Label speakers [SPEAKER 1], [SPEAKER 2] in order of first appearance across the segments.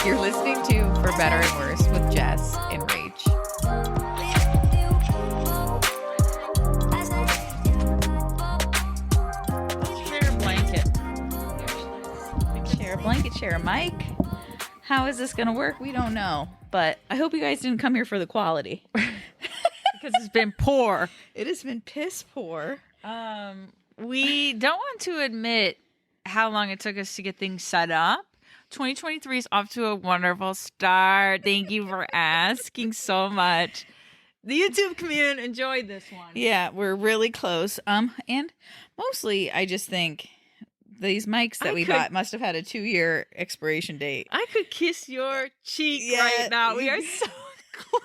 [SPEAKER 1] You're listening to For Better and Worse with Jess and Rach.
[SPEAKER 2] Share a blanket.
[SPEAKER 1] Share a blanket, share a mic. How is this going to work? We don't know. But I hope you guys didn't come here for the quality.
[SPEAKER 2] Because it's been poor.
[SPEAKER 1] It has been piss poor.
[SPEAKER 2] We don't want to admit how long it took us to get things set up. 2023 is off to a wonderful start. Thank you for asking so much. The YouTube community enjoyed this one.
[SPEAKER 1] Yeah, we're really close. And mostly I just think these mics that we bought must have had a 2-year expiration date.
[SPEAKER 2] I could kiss your cheek right now. We are so close.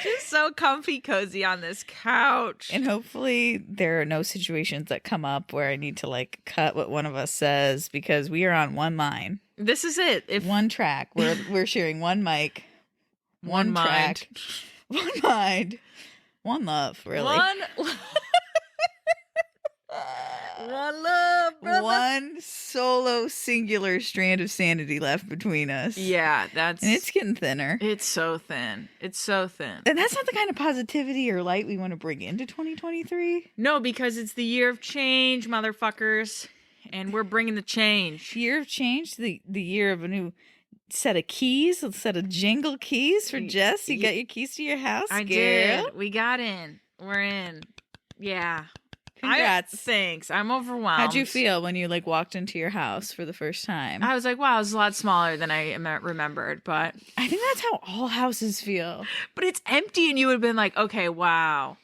[SPEAKER 2] Just so comfy, cozy on this couch.
[SPEAKER 1] And hopefully there are no situations that come up where I need to like cut what one of us says because we are on one line.
[SPEAKER 2] This is it.
[SPEAKER 1] One track. We're sharing one mic, one track, one mind, one love, really.
[SPEAKER 2] One love, brother.
[SPEAKER 1] One solo singular strand of sanity left between us.
[SPEAKER 2] Yeah,
[SPEAKER 1] and it's getting thinner.
[SPEAKER 2] It's so thin. It's so thin.
[SPEAKER 1] And that's not the kind of positivity or light we want to bring into 2023.
[SPEAKER 2] No, because it's the year of change, motherfuckers. And we're bringing the change.
[SPEAKER 1] Year of change, the year of a new set of keys, a set of jingle keys for Jess. You got your keys to your house,
[SPEAKER 2] I
[SPEAKER 1] girl.
[SPEAKER 2] did. We got in. We're in. Yeah.
[SPEAKER 1] Congrats.
[SPEAKER 2] Thanks. I'm overwhelmed.
[SPEAKER 1] How'd you feel when you like walked into your house for the first time?
[SPEAKER 2] I was like, wow, it's a lot smaller than I remembered, but
[SPEAKER 1] I think that's how all houses feel.
[SPEAKER 2] But it's empty, and you would have been like, okay, wow.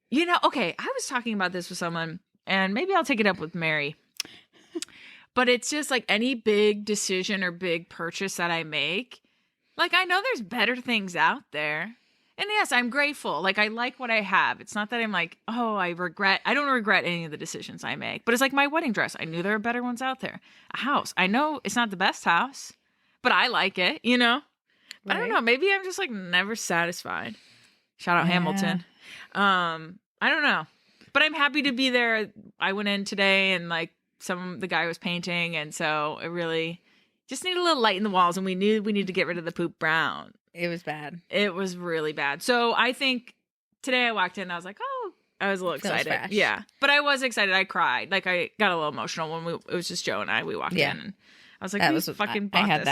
[SPEAKER 2] You know, okay, I was talking about this with someone, and maybe I'll take it up with Mary. But it's just like any big decision or big purchase that I make, like I know there's better things out there. And yes, I'm grateful. Like, I like what I have. It's not that I'm like, oh, I don't regret any of the decisions I make. But it's like my wedding dress. I knew there were better ones out there. A house. I know it's not the best house, but I like it, you know? Right. I don't know. Maybe I'm just like never satisfied. Shout out Hamilton. I don't know. But I'm happy to be there. I went in today and like the guy was painting. And so it really just needed a little light in the walls. And we knew we needed to get rid of the poop brown.
[SPEAKER 1] It was bad.
[SPEAKER 2] It was really bad. So I think today I walked in and I was like, oh, I was a little excited.
[SPEAKER 1] Fresh.
[SPEAKER 2] Yeah. But I was excited. I cried. Like I got a little emotional when it was just Joe and I. We walked in and I was like, I
[SPEAKER 1] had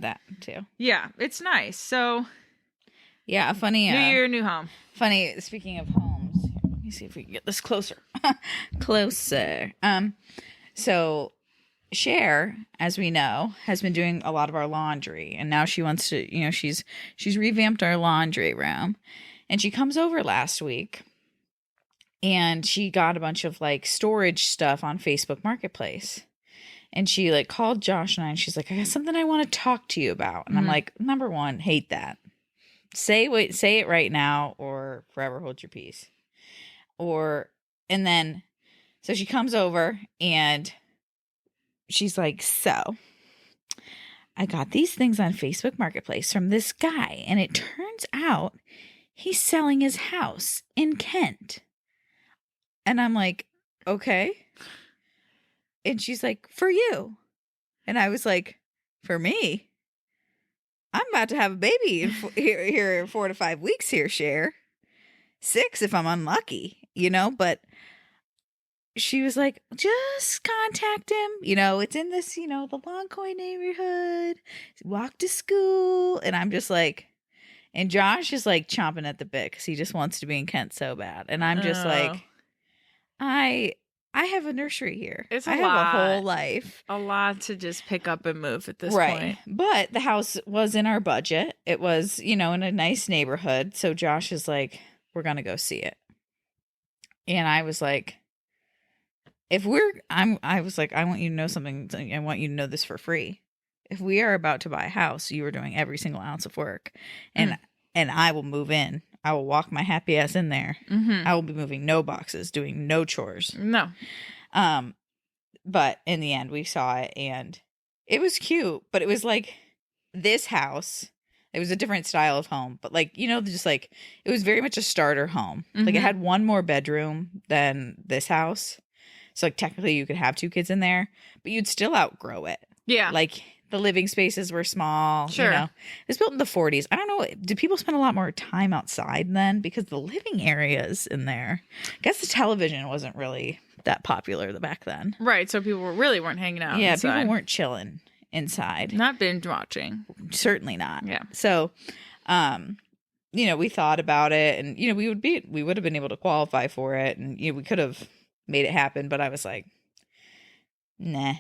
[SPEAKER 1] that too.
[SPEAKER 2] Yeah. It's nice. So
[SPEAKER 1] yeah, a funny
[SPEAKER 2] new year, new home.
[SPEAKER 1] Funny, speaking of homes, let me see if we can get this closer. Closer. So Cher, as we know, has been doing a lot of our laundry, and now she wants to, you know, she's revamped our laundry room, and she comes over last week, and she got a bunch of like storage stuff on Facebook Marketplace, and she like called Josh and I, and she's like, I got something I want to talk to you about, and I'm like, number one, hate that. Say it right now, or forever hold your peace, and then, so she comes over and she's like, so I got these things on Facebook Marketplace from this guy, and it turns out he's selling his house in Kent. And I'm like, okay. And she's like, for you. And I was like, for me? I'm about to have a baby here in 4 to 5 weeks here, Cher. 6 if I'm unlucky, you know, but she was like, just contact him. You know, it's in this, you know, the Loncoy neighborhood. Walk to school. And I'm just like, and Josh is like chomping at the bit because he just wants to be in Kent so bad. And I'm just like, I have a nursery here. I have a whole life.
[SPEAKER 2] A lot to just pick up and move at this
[SPEAKER 1] Right.
[SPEAKER 2] point.
[SPEAKER 1] But the house was in our budget. It was, you know, in a nice neighborhood. So Josh is like, we're going to go see it. And I was like, I was like, I want you to know something. I want you to know this for free. If we are about to buy a house, you are doing every single ounce of work, and I will move in. I will walk my happy ass in there. Mm-hmm. I will be moving no boxes, doing no chores.
[SPEAKER 2] No.
[SPEAKER 1] But in the end, we saw it, and it was cute. But it was like this house. It was a different style of home, but like, you know, just like it was very much a starter home. Mm-hmm. Like it had one more bedroom than this house. So like technically you could have 2 kids in there, but you'd still outgrow it.
[SPEAKER 2] Yeah.
[SPEAKER 1] Like The living spaces were small.
[SPEAKER 2] Sure.
[SPEAKER 1] You know, it was built in the 40s. I don't know. Did people spend a lot more time outside then? Because the living areas in there, I guess the television wasn't really that popular back then.
[SPEAKER 2] Right. So people really weren't hanging out.
[SPEAKER 1] Yeah,
[SPEAKER 2] inside.
[SPEAKER 1] people weren't chilling inside.
[SPEAKER 2] Not binge watching.
[SPEAKER 1] Certainly not.
[SPEAKER 2] Yeah.
[SPEAKER 1] So, you know, we thought about it, and you know, we would have been able to qualify for it, and you know, we could have made it happen. But I was like, nah.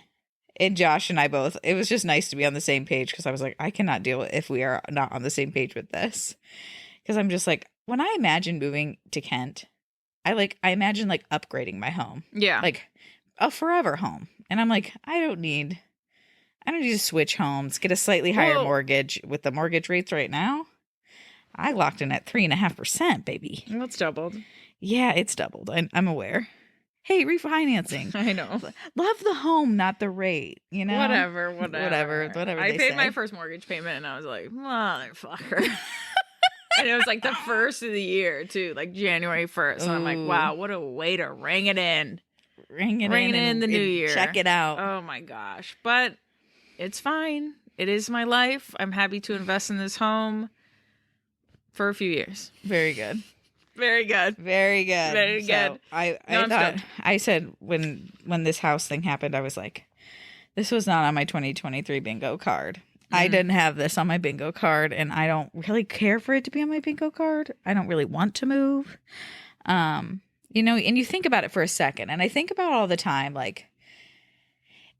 [SPEAKER 1] And Josh and I both, it was just nice to be on the same page, because I was like, I cannot deal with if we are not on the same page with this. Because I'm just like, when I imagine moving to Kent, I imagine like upgrading my home.
[SPEAKER 2] Yeah.
[SPEAKER 1] Like a forever home. And I'm like, I don't need to switch homes, get a slightly higher mortgage. With the mortgage rates right now, I locked in at 3.5%, baby.
[SPEAKER 2] Well, it's doubled.
[SPEAKER 1] Yeah, it's doubled. I'm aware. Hey, refinancing.
[SPEAKER 2] I know.
[SPEAKER 1] Love the home, not the rate. You know,
[SPEAKER 2] Whatever.
[SPEAKER 1] they
[SPEAKER 2] I paid
[SPEAKER 1] say.
[SPEAKER 2] my first mortgage payment, and I was like, motherfucker. And it was like the first of the year too, like January 1st. And I'm like, wow, what a way to ring it in.
[SPEAKER 1] Ring it in
[SPEAKER 2] the new year.
[SPEAKER 1] Check it out.
[SPEAKER 2] Oh my gosh. But it's fine. It is my life. I'm happy to invest in this home for a few years.
[SPEAKER 1] Very good.
[SPEAKER 2] Very good.
[SPEAKER 1] Very good.
[SPEAKER 2] Very good.
[SPEAKER 1] I thought, I said when this house thing happened, I was like, this was not on my 2023 bingo card. I didn't have this on my bingo card, and I don't really care for it to be on my bingo card. I don't really want to move. You know, and you think about it for a second, and I think about all the time, like,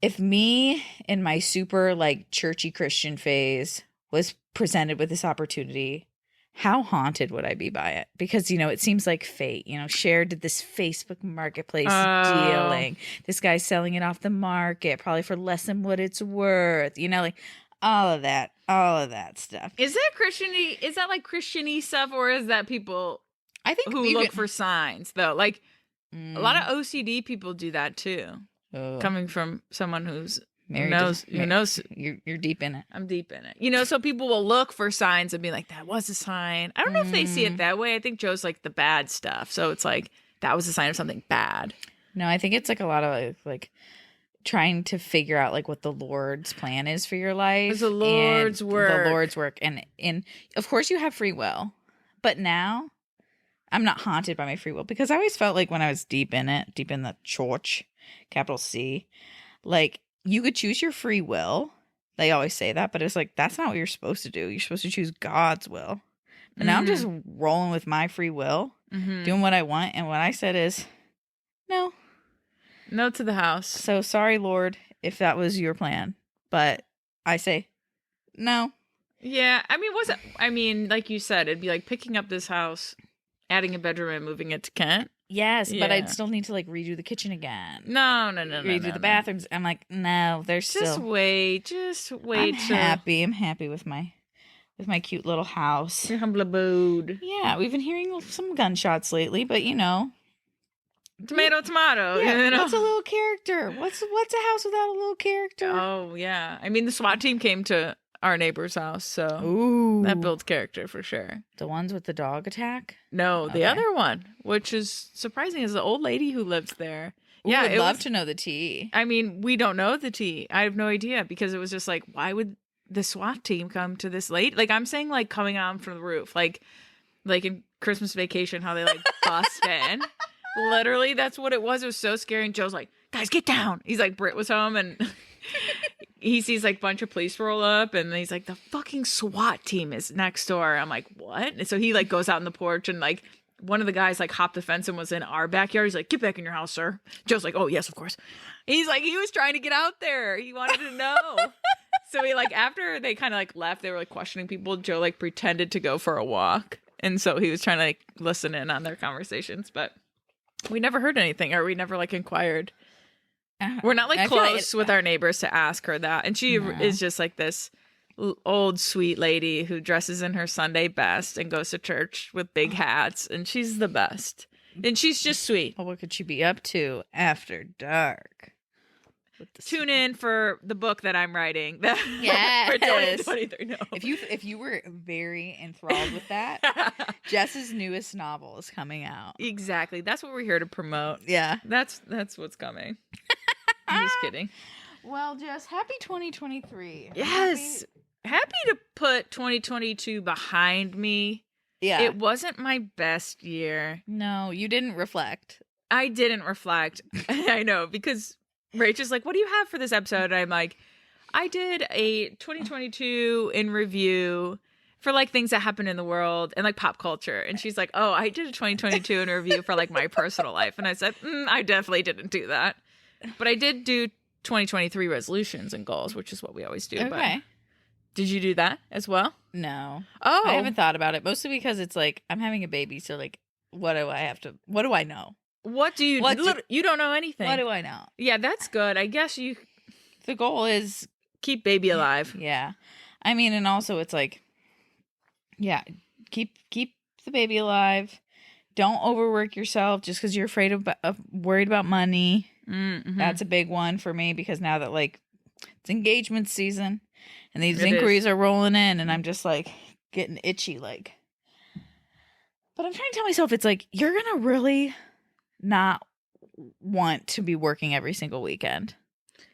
[SPEAKER 1] if me in my super, like, churchy Christian phase was presented with this opportunity, how haunted would I be by it? Because, you know, it seems like fate. You know, Cher did this Facebook marketplace dealing. This guy's selling it off the market, probably for less than what it's worth. You know, like, all of that stuff.
[SPEAKER 2] Is that Christian-y? Is that like Christian-y stuff, or is that people
[SPEAKER 1] I think
[SPEAKER 2] who look for signs though? Like a lot of OCD people do that too. Coming from someone who's knows
[SPEAKER 1] you're deep in it.
[SPEAKER 2] I'm deep in it. You know, so people will look for signs and be like, that was a sign. I don't know if they see it that way. I think Joe's like the bad stuff. So it's like that was a sign of something bad.
[SPEAKER 1] No, I think it's like a lot of like trying to figure out like what the Lord's plan is for your life.
[SPEAKER 2] It's the Lord's work.
[SPEAKER 1] The Lord's work. And of course you have free will. But now I'm not haunted by my free will, because I always felt like when I was deep in the church, capital C, like you could choose your free will. They always say that, but it's like, that's not what you're supposed to do. You're supposed to choose God's will. But now I'm just rolling with my free will, doing what I want. And what I said is, no.
[SPEAKER 2] No to the house.
[SPEAKER 1] So sorry, Lord, if that was your plan. But I say, no.
[SPEAKER 2] Yeah. I mean, like you said, it'd be like picking up this house, adding a bedroom and moving it to Kent.
[SPEAKER 1] Yes, but I'd still need to like redo the kitchen again.
[SPEAKER 2] No.
[SPEAKER 1] Redo the bathrooms. I'm like, no, there's
[SPEAKER 2] just wait.
[SPEAKER 1] I'm happy with my cute little house.
[SPEAKER 2] Your humble abode.
[SPEAKER 1] Yeah, we've been hearing some gunshots lately, but you know.
[SPEAKER 2] Tomato.
[SPEAKER 1] Yeah,
[SPEAKER 2] you know?
[SPEAKER 1] what's a little character? What's a house without a little character?
[SPEAKER 2] Oh yeah, I mean the SWAT team came to our neighbor's house, so that builds character for sure.
[SPEAKER 1] The ones with the dog attack?
[SPEAKER 2] No, the other one, which is surprising, is the old lady who lives there.
[SPEAKER 1] Ooh, I'd love to know the tea.
[SPEAKER 2] I mean, we don't know the tea. I have no idea, because it was just like, why would the SWAT team come to this late? Like I'm saying, like coming on from the roof, like in Christmas Vacation, how they like bust in. Literally, that's what it was. It was so scary. And Joe's like, guys, get down. He's like, Britt was home, and he sees like a bunch of police roll up, and he's like, the fucking SWAT team is next door. I'm like, what? And so he like goes out on the porch, and like one of the guys like hopped the fence and was in our backyard. He's like, get back in your house, sir. Joe's like, oh yes, of course. He's like, he was trying to get out there. He wanted to know. So he like, after they kind of like left, they were like questioning people. Joe like pretended to go for a walk, and so he was trying to like listen in on their conversations, but we never heard anything, or we never like inquired. We're not like close with our neighbors to ask her that. And she is just like this old sweet lady who dresses in her Sunday best and goes to church with big hats, and she's the best. And she's just sweet.
[SPEAKER 1] Well, what could she be up to after dark?
[SPEAKER 2] Tune in for the book that I'm writing.
[SPEAKER 1] Yes.
[SPEAKER 2] For 2023. No.
[SPEAKER 1] If you were very enthralled with that, Jess's newest novel is coming out.
[SPEAKER 2] Exactly. That's what we're here to promote.
[SPEAKER 1] Yeah.
[SPEAKER 2] That's what's coming. I'm just kidding.
[SPEAKER 1] Well, Jess, happy 2023.
[SPEAKER 2] Yes. Happy to put 2022 behind me.
[SPEAKER 1] Yeah.
[SPEAKER 2] It wasn't my best year.
[SPEAKER 1] No, you didn't reflect.
[SPEAKER 2] I didn't reflect. I know, because Rach is like, what do you have for this episode? And I'm like, I did a 2022 in review for like things that happen in the world and like pop culture. And she's like, oh, I did a 2022 in review for like my personal life. And I said, I definitely didn't do that. But I did do 2023 resolutions and goals, which is what we always do.
[SPEAKER 1] Okay.
[SPEAKER 2] But did you do that as well?
[SPEAKER 1] No.
[SPEAKER 2] Oh.
[SPEAKER 1] I haven't thought about it, mostly because it's like, I'm having a baby, so like, what do I know?
[SPEAKER 2] What do you you don't know anything.
[SPEAKER 1] What do I know?
[SPEAKER 2] Yeah, that's good. I guess
[SPEAKER 1] The goal is
[SPEAKER 2] keep baby alive.
[SPEAKER 1] Yeah. I mean, and also it's like, yeah, keep the baby alive. Don't overwork yourself just because you're afraid of worried about money.
[SPEAKER 2] Mm-hmm.
[SPEAKER 1] That's a big one for me because now that like it's engagement season and these inquiries are rolling in and I'm just like getting itchy like. But I'm trying to tell myself it's like you're going to really not want to be working every single weekend.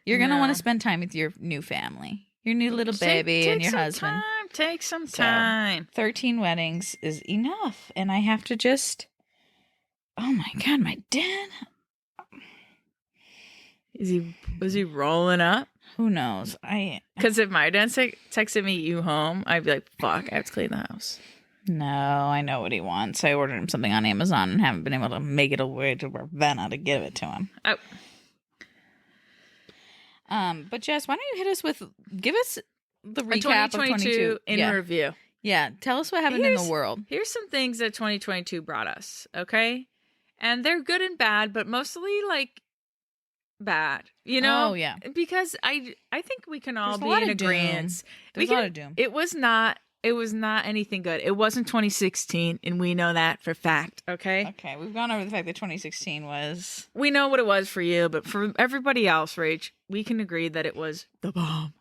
[SPEAKER 1] You're going to want to spend time with your new family, your new little baby and your husband.
[SPEAKER 2] Take some time.
[SPEAKER 1] 13 weddings is enough. And I have to just, oh my God, my dad.
[SPEAKER 2] Was he rolling up?
[SPEAKER 1] Who knows?
[SPEAKER 2] Because if my dad texted me you home, I'd be like, fuck, I have to clean the house.
[SPEAKER 1] No, I know what he wants. I ordered him something on Amazon and haven't been able to make it away to Ravenna to give it to him.
[SPEAKER 2] Oh.
[SPEAKER 1] But Jess, why don't you hit us give us the recap of 2022
[SPEAKER 2] in review.
[SPEAKER 1] Yeah, tell us what happened in the world.
[SPEAKER 2] Here's some things that 2022 brought us, okay? And they're good and bad, but mostly like bad, you know?
[SPEAKER 1] Oh, yeah.
[SPEAKER 2] Because I think we can all
[SPEAKER 1] There's
[SPEAKER 2] be in agreement.
[SPEAKER 1] There's a lot of doom.
[SPEAKER 2] It was not anything good. It wasn't 2016, and we know that for fact, okay?
[SPEAKER 1] Okay, we've gone over the fact that 2016 was...
[SPEAKER 2] We know what it was for you, but for everybody else, Rach, we can agree that it was the bomb.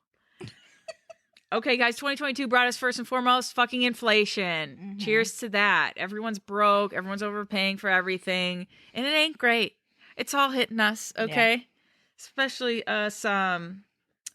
[SPEAKER 2] Okay, guys, 2022 brought us first and foremost fucking inflation. Mm-hmm. Cheers to that. Everyone's broke. Everyone's overpaying for everything. And it ain't great. It's all hitting us, okay? Yeah. Especially us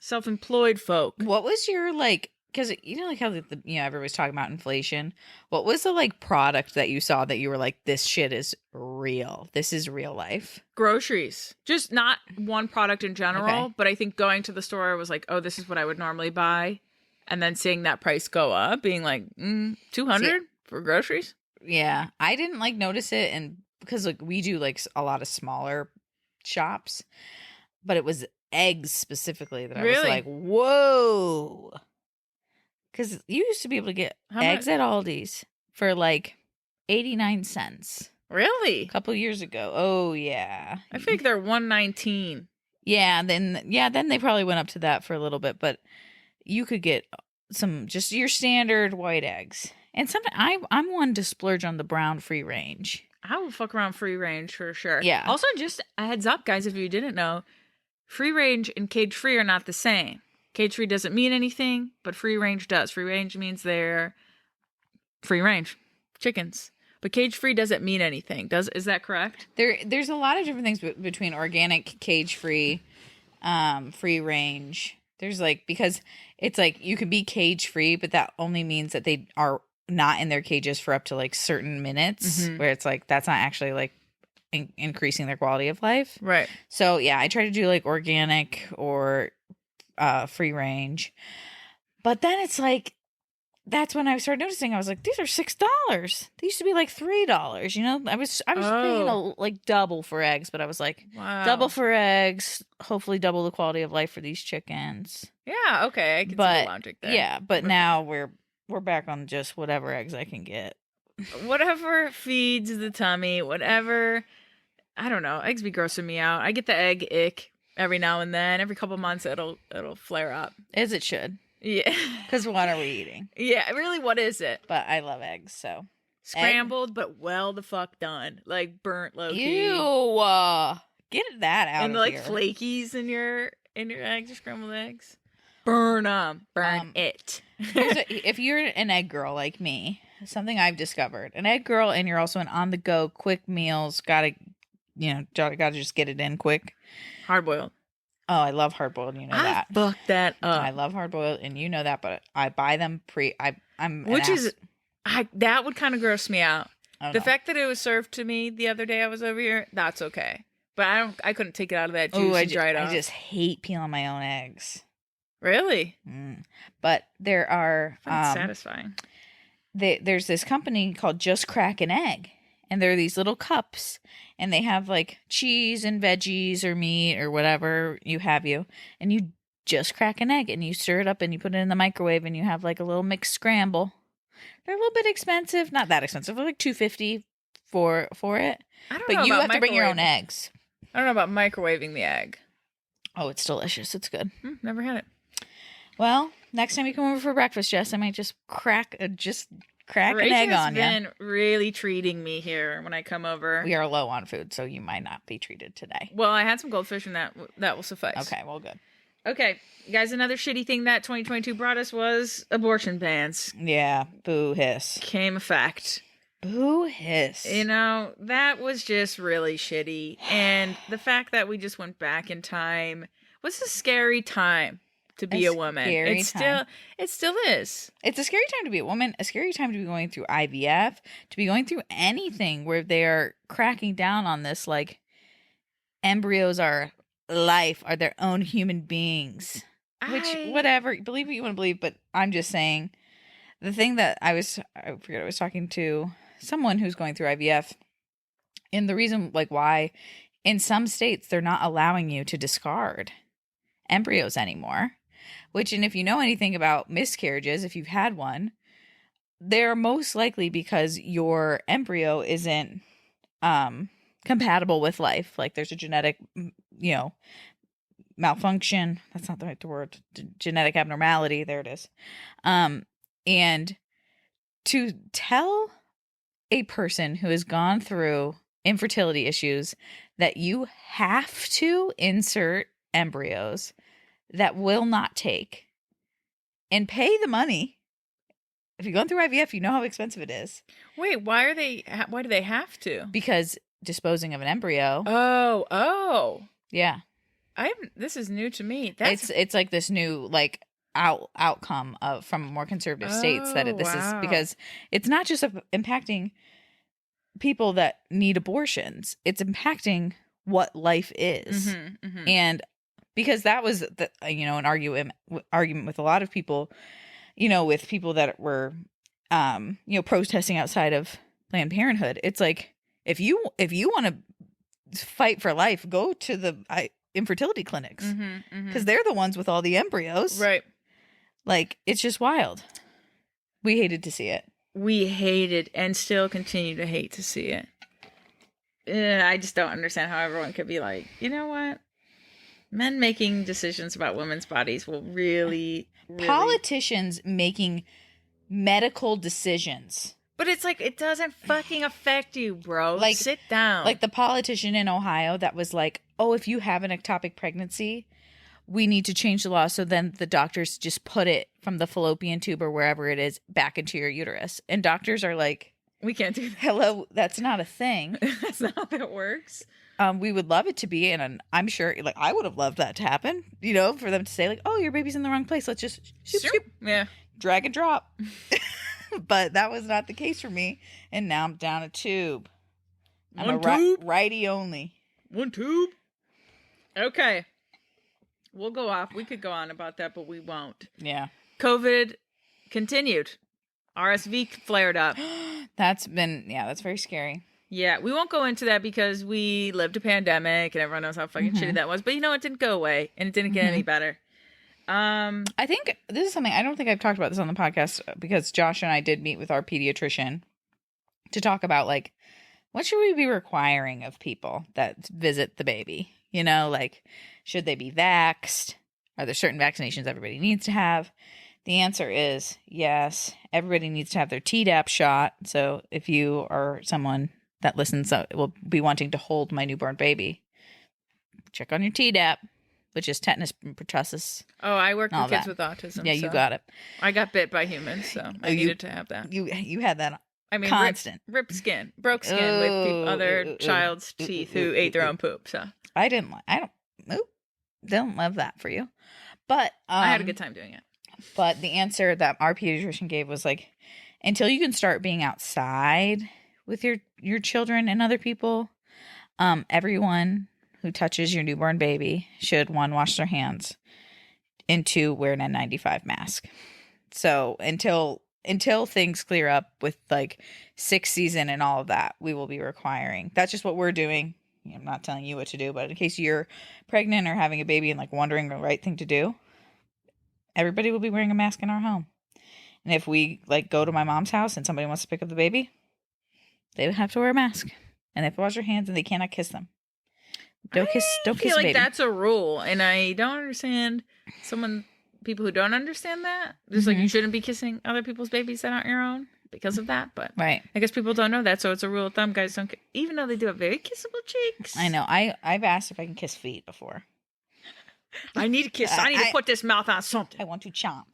[SPEAKER 2] self-employed folk.
[SPEAKER 1] What was your, like, because you know, like how everybody's talking about inflation. What was the like product that you saw that you were like, this shit is real? This is real life.
[SPEAKER 2] Groceries. Just not one product in general, but I think going to the store was like, oh, this is what I would normally buy. And then seeing that price go up, being like, $200 for groceries?
[SPEAKER 1] Yeah. I didn't like notice it, and because like we do like a lot of smaller shops, but it was eggs specifically that I was like, whoa. Because you used to be able to get eggs at Aldi's for like 89 cents.
[SPEAKER 2] Really?
[SPEAKER 1] A couple years ago. Oh, yeah.
[SPEAKER 2] I think they're $1.19.
[SPEAKER 1] Yeah, then they probably went up to that for a little bit, but you could get some just your standard white eggs. And sometimes I'm one to splurge on the brown free range.
[SPEAKER 2] I will fuck around free range for sure.
[SPEAKER 1] Yeah.
[SPEAKER 2] Also, just a heads up, guys, if you didn't know, free range and cage free are not the same. Cage free doesn't mean anything, but free range does. Free range means they're free range chickens. But cage free doesn't mean anything. Is that correct?
[SPEAKER 1] There's a lot of different things between organic, cage free, free range. There's like, because it's like you could be cage free, but that only means that they are not in their cages for up to like certain minutes, where it's like that's not actually like increasing their quality of life.
[SPEAKER 2] Right. So
[SPEAKER 1] yeah, I try to do like organic or free range, but then it's like that's when I started noticing. I was like, these are $6. They used to be like $3. You know, I was paying like double for eggs, but I was like, wow, double for eggs. Hopefully, double the quality of life for these chickens.
[SPEAKER 2] Yeah, okay, I can see the logic there.
[SPEAKER 1] Yeah, but now we're back on just whatever eggs I can get.
[SPEAKER 2] Whatever feeds the tummy, whatever. I don't know. Eggs be grossing me out. I get the egg ick every now and then. Every couple months, it'll flare up,
[SPEAKER 1] as it should.
[SPEAKER 2] Yeah.
[SPEAKER 1] Because what are we eating?
[SPEAKER 2] Yeah, really, what is it?
[SPEAKER 1] But I love eggs, so.
[SPEAKER 2] Scrambled, but well the fuck done. Like burnt low-key.
[SPEAKER 1] Ew. Get that out
[SPEAKER 2] and
[SPEAKER 1] of here.
[SPEAKER 2] And like flakies in your eggs or scrambled eggs. Burn them. Burn it.
[SPEAKER 1] If you're an egg girl like me, something I've discovered. An egg girl and you're also an on-the-go quick meals. Gotta just get it in quick.
[SPEAKER 2] Hard-boiled.
[SPEAKER 1] Oh, I love hard boiled. You know that.
[SPEAKER 2] Fuck that up.
[SPEAKER 1] I love hard boiled, and you know that. But I buy them I'm
[SPEAKER 2] Which is, that would kind of gross me out.
[SPEAKER 1] I don't
[SPEAKER 2] The
[SPEAKER 1] know.
[SPEAKER 2] fact that it was served to me the other day I was over here, that's okay. But I couldn't take it out of that juice and dry it off.
[SPEAKER 1] I just hate peeling my own eggs.
[SPEAKER 2] Really?
[SPEAKER 1] But there are
[SPEAKER 2] I find it satisfying.
[SPEAKER 1] There's this company called Just Crack an Egg, and they're these little cups, and they have like cheese and veggies or meat or whatever and you just crack an egg and you stir it up and you put it in the microwave and you have like a little mixed scramble. They're a little bit expensive, not that expensive, like $2.50 for it.
[SPEAKER 2] I don't know
[SPEAKER 1] But you
[SPEAKER 2] about
[SPEAKER 1] have to bring your own
[SPEAKER 2] microwave-
[SPEAKER 1] eggs.
[SPEAKER 2] I don't know about microwaving the egg.
[SPEAKER 1] Oh, it's delicious. It's good.
[SPEAKER 2] Never had it.
[SPEAKER 1] Well, next time you come over for breakfast, Jess, I might just crack an
[SPEAKER 2] Rach
[SPEAKER 1] egg
[SPEAKER 2] has
[SPEAKER 1] on you.
[SPEAKER 2] been really treating me here when I come over.
[SPEAKER 1] We are low on food, so you might not be treated today.
[SPEAKER 2] Well, I had some goldfish and that will suffice.
[SPEAKER 1] Okay, well, good.
[SPEAKER 2] Okay, guys, another shitty thing that 2022 brought us was abortion bans.
[SPEAKER 1] Yeah, boo hiss.
[SPEAKER 2] Came a fact.
[SPEAKER 1] Boo hiss.
[SPEAKER 2] You know, that was just really shitty. And the fact that we just went back in time was a scary time to be a woman. It still is.
[SPEAKER 1] It's a scary time to be a woman, a scary time to be going through IVF, to be going through anything where they are cracking down on this, like, embryos are life, are their own human beings. Which, whatever, believe what you want to believe, but I'm just saying, the thing that I was talking to someone who's going through IVF, and the reason, like, why in some states they're not allowing you to discard embryos anymore, which, and if you know anything about miscarriages, if you've had one, they're most likely because your embryo isn't compatible with life. Like, there's a genetic, malfunction. That's not the right word. Genetic abnormality. There it is. And to tell a person who has gone through infertility issues that you have to insert embryos that will not take and pay the money. If you've gone through IVF, you know how expensive it is.
[SPEAKER 2] Wait, why do they have to?
[SPEAKER 1] Because disposing of an embryo.
[SPEAKER 2] Oh.
[SPEAKER 1] Yeah.
[SPEAKER 2] This is new to me.
[SPEAKER 1] It's like this new, like, outcome from more conservative states that this is, because it's not just impacting people that need abortions. It's impacting what life is. And because that was an argument with a lot of people, with people that were protesting outside of Planned Parenthood. It's like, if you want to fight for life, go to the infertility clinics, because they're the ones with all the embryos,
[SPEAKER 2] right?
[SPEAKER 1] Like, it's just wild. We hated to see it.
[SPEAKER 2] We hated and still continue to hate to see it. I just don't understand how everyone could be like, you know what? Men making decisions about women's bodies will really...
[SPEAKER 1] Politicians making medical decisions.
[SPEAKER 2] But it's like, it doesn't fucking affect you, bro.
[SPEAKER 1] Like,
[SPEAKER 2] sit down.
[SPEAKER 1] Like the politician in Ohio that was like, oh, if you have an ectopic pregnancy, we need to change the law. So then the doctors just put it from the fallopian tube or wherever it is back into your uterus. And doctors are like,
[SPEAKER 2] we can't do that.
[SPEAKER 1] Hello, that's not a thing.
[SPEAKER 2] That's not how that works.
[SPEAKER 1] We would love it to be, and I'm sure, like, I would have loved that to happen, for them to say, like, oh, your baby's in the wrong place. Let's just shoop,
[SPEAKER 2] yeah,
[SPEAKER 1] drag and drop. But that was not the case for me, and now I'm down a tube. I'm righty only.
[SPEAKER 2] One tube. Okay. We'll go off. We could go on about that, but we won't.
[SPEAKER 1] Yeah.
[SPEAKER 2] COVID continued. RSV flared up.
[SPEAKER 1] That's very scary.
[SPEAKER 2] Yeah, we won't go into that because we lived a pandemic and everyone knows how fucking shitty that was. But it didn't go away and it didn't get any better.
[SPEAKER 1] I think this is something, I don't think I've talked about this on the podcast, because Josh and I did meet with our pediatrician to talk about, like, what should we be requiring of people that visit the baby? Like, should they be vaxxed? Are there certain vaccinations everybody needs to have? The answer is yes. Everybody needs to have their Tdap shot. So if you are someone that listens that will be wanting to hold my newborn baby, check on your Tdap, which is tetanus and pertussis.
[SPEAKER 2] Oh, I work with kids with autism.
[SPEAKER 1] Yeah, you got it.
[SPEAKER 2] I got bit by humans, so I needed to have that.
[SPEAKER 1] You had that.
[SPEAKER 2] I mean,
[SPEAKER 1] constant
[SPEAKER 2] ripped skin, broke skin with other child's teeth who ate their own poop. So
[SPEAKER 1] I don't. they don't love that for you. But
[SPEAKER 2] I had a good time doing it.
[SPEAKER 1] But the answer that our pediatrician gave was like, until you can start being outside with your children and other people, everyone who touches your newborn baby should, 1, wash their hands, and 2, wear an N95 mask. So until things clear up with like 6th season and all of that, we will be requiring. That's just what we're doing. I'm not telling you what to do, but in case you're pregnant or having a baby and like wondering the right thing to do, everybody will be wearing a mask in our home. And if we like go to my mom's house and somebody wants to pick up the baby, they would have to wear a mask, and they have to wash their hands, and they cannot kiss them. Don't kiss
[SPEAKER 2] I feel like
[SPEAKER 1] baby.
[SPEAKER 2] that's a rule, and I don't understand people who don't understand that. Just like you shouldn't be kissing other people's babies that aren't your own because of that. But
[SPEAKER 1] right.
[SPEAKER 2] I guess people don't know that, so it's a rule of thumb. Guys don't, even though they do have very kissable cheeks.
[SPEAKER 1] I know. I've asked if I can kiss feet before.
[SPEAKER 2] I need to kiss. I need to put this mouth on something.
[SPEAKER 1] I want to chomp.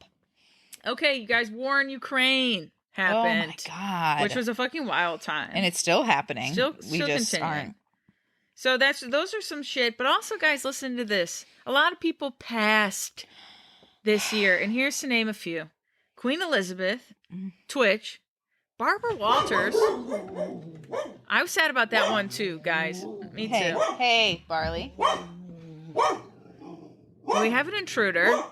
[SPEAKER 2] Okay, you guys, war in Ukraine happened.
[SPEAKER 1] Oh my God.
[SPEAKER 2] Which was a fucking wild time.
[SPEAKER 1] And it's still happening. We just
[SPEAKER 2] continuing.
[SPEAKER 1] aren't.
[SPEAKER 2] So those are some shit. But also, guys, listen to this. A lot of people passed this year, and here's to name a few: Queen Elizabeth, Twitch, Barbara Walters. I was sad about that one too, guys. Me too.
[SPEAKER 1] Hey, Barley.
[SPEAKER 2] We have an intruder.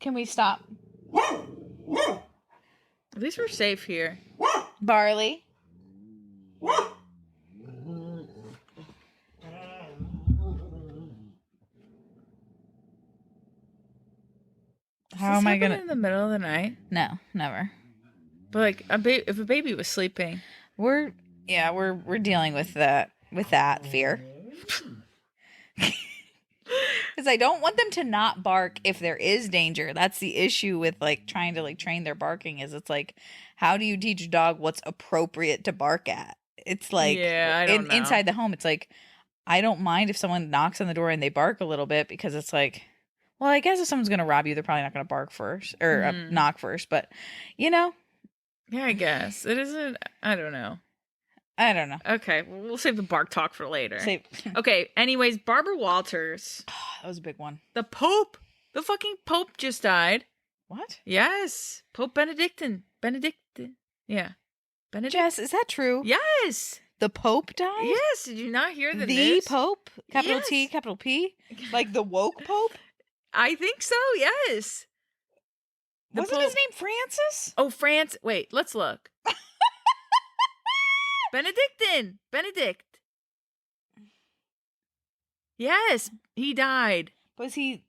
[SPEAKER 1] Can we stop?
[SPEAKER 2] At least we're safe here.
[SPEAKER 1] Barley. How am I gonna
[SPEAKER 2] in the middle of the night?
[SPEAKER 1] No, never.
[SPEAKER 2] But like if a baby was sleeping,
[SPEAKER 1] we're dealing with that fear. Because I don't want them to not bark if there is danger. That's the issue with like trying to like train their barking. Is it's like, how do you teach a dog what's appropriate to bark at? It's like,
[SPEAKER 2] I don't know.
[SPEAKER 1] Inside the home, it's like, I don't mind if someone knocks on the door and they bark a little bit, because it's like, well, I guess if someone's gonna rob you, they're probably not gonna bark first or knock first. But
[SPEAKER 2] yeah, I guess it isn't. I don't know. Okay, we'll save the bark talk for later. Okay, anyways, Barbara Walters.
[SPEAKER 1] That was a big one.
[SPEAKER 2] The Pope. The fucking Pope just died.
[SPEAKER 1] What?
[SPEAKER 2] Yes. Pope Benedictine. Yeah. Benedict.
[SPEAKER 1] Jess, is that true?
[SPEAKER 2] Yes.
[SPEAKER 1] The Pope died?
[SPEAKER 2] Yes. Did you not hear the
[SPEAKER 1] The
[SPEAKER 2] news?
[SPEAKER 1] Pope? Capital T, capital P? Like the woke Pope?
[SPEAKER 2] I think so, yes.
[SPEAKER 1] Wasn't his name Francis?
[SPEAKER 2] Oh, Wait, let's look. Benedict. Yes, he died.
[SPEAKER 1] Was he?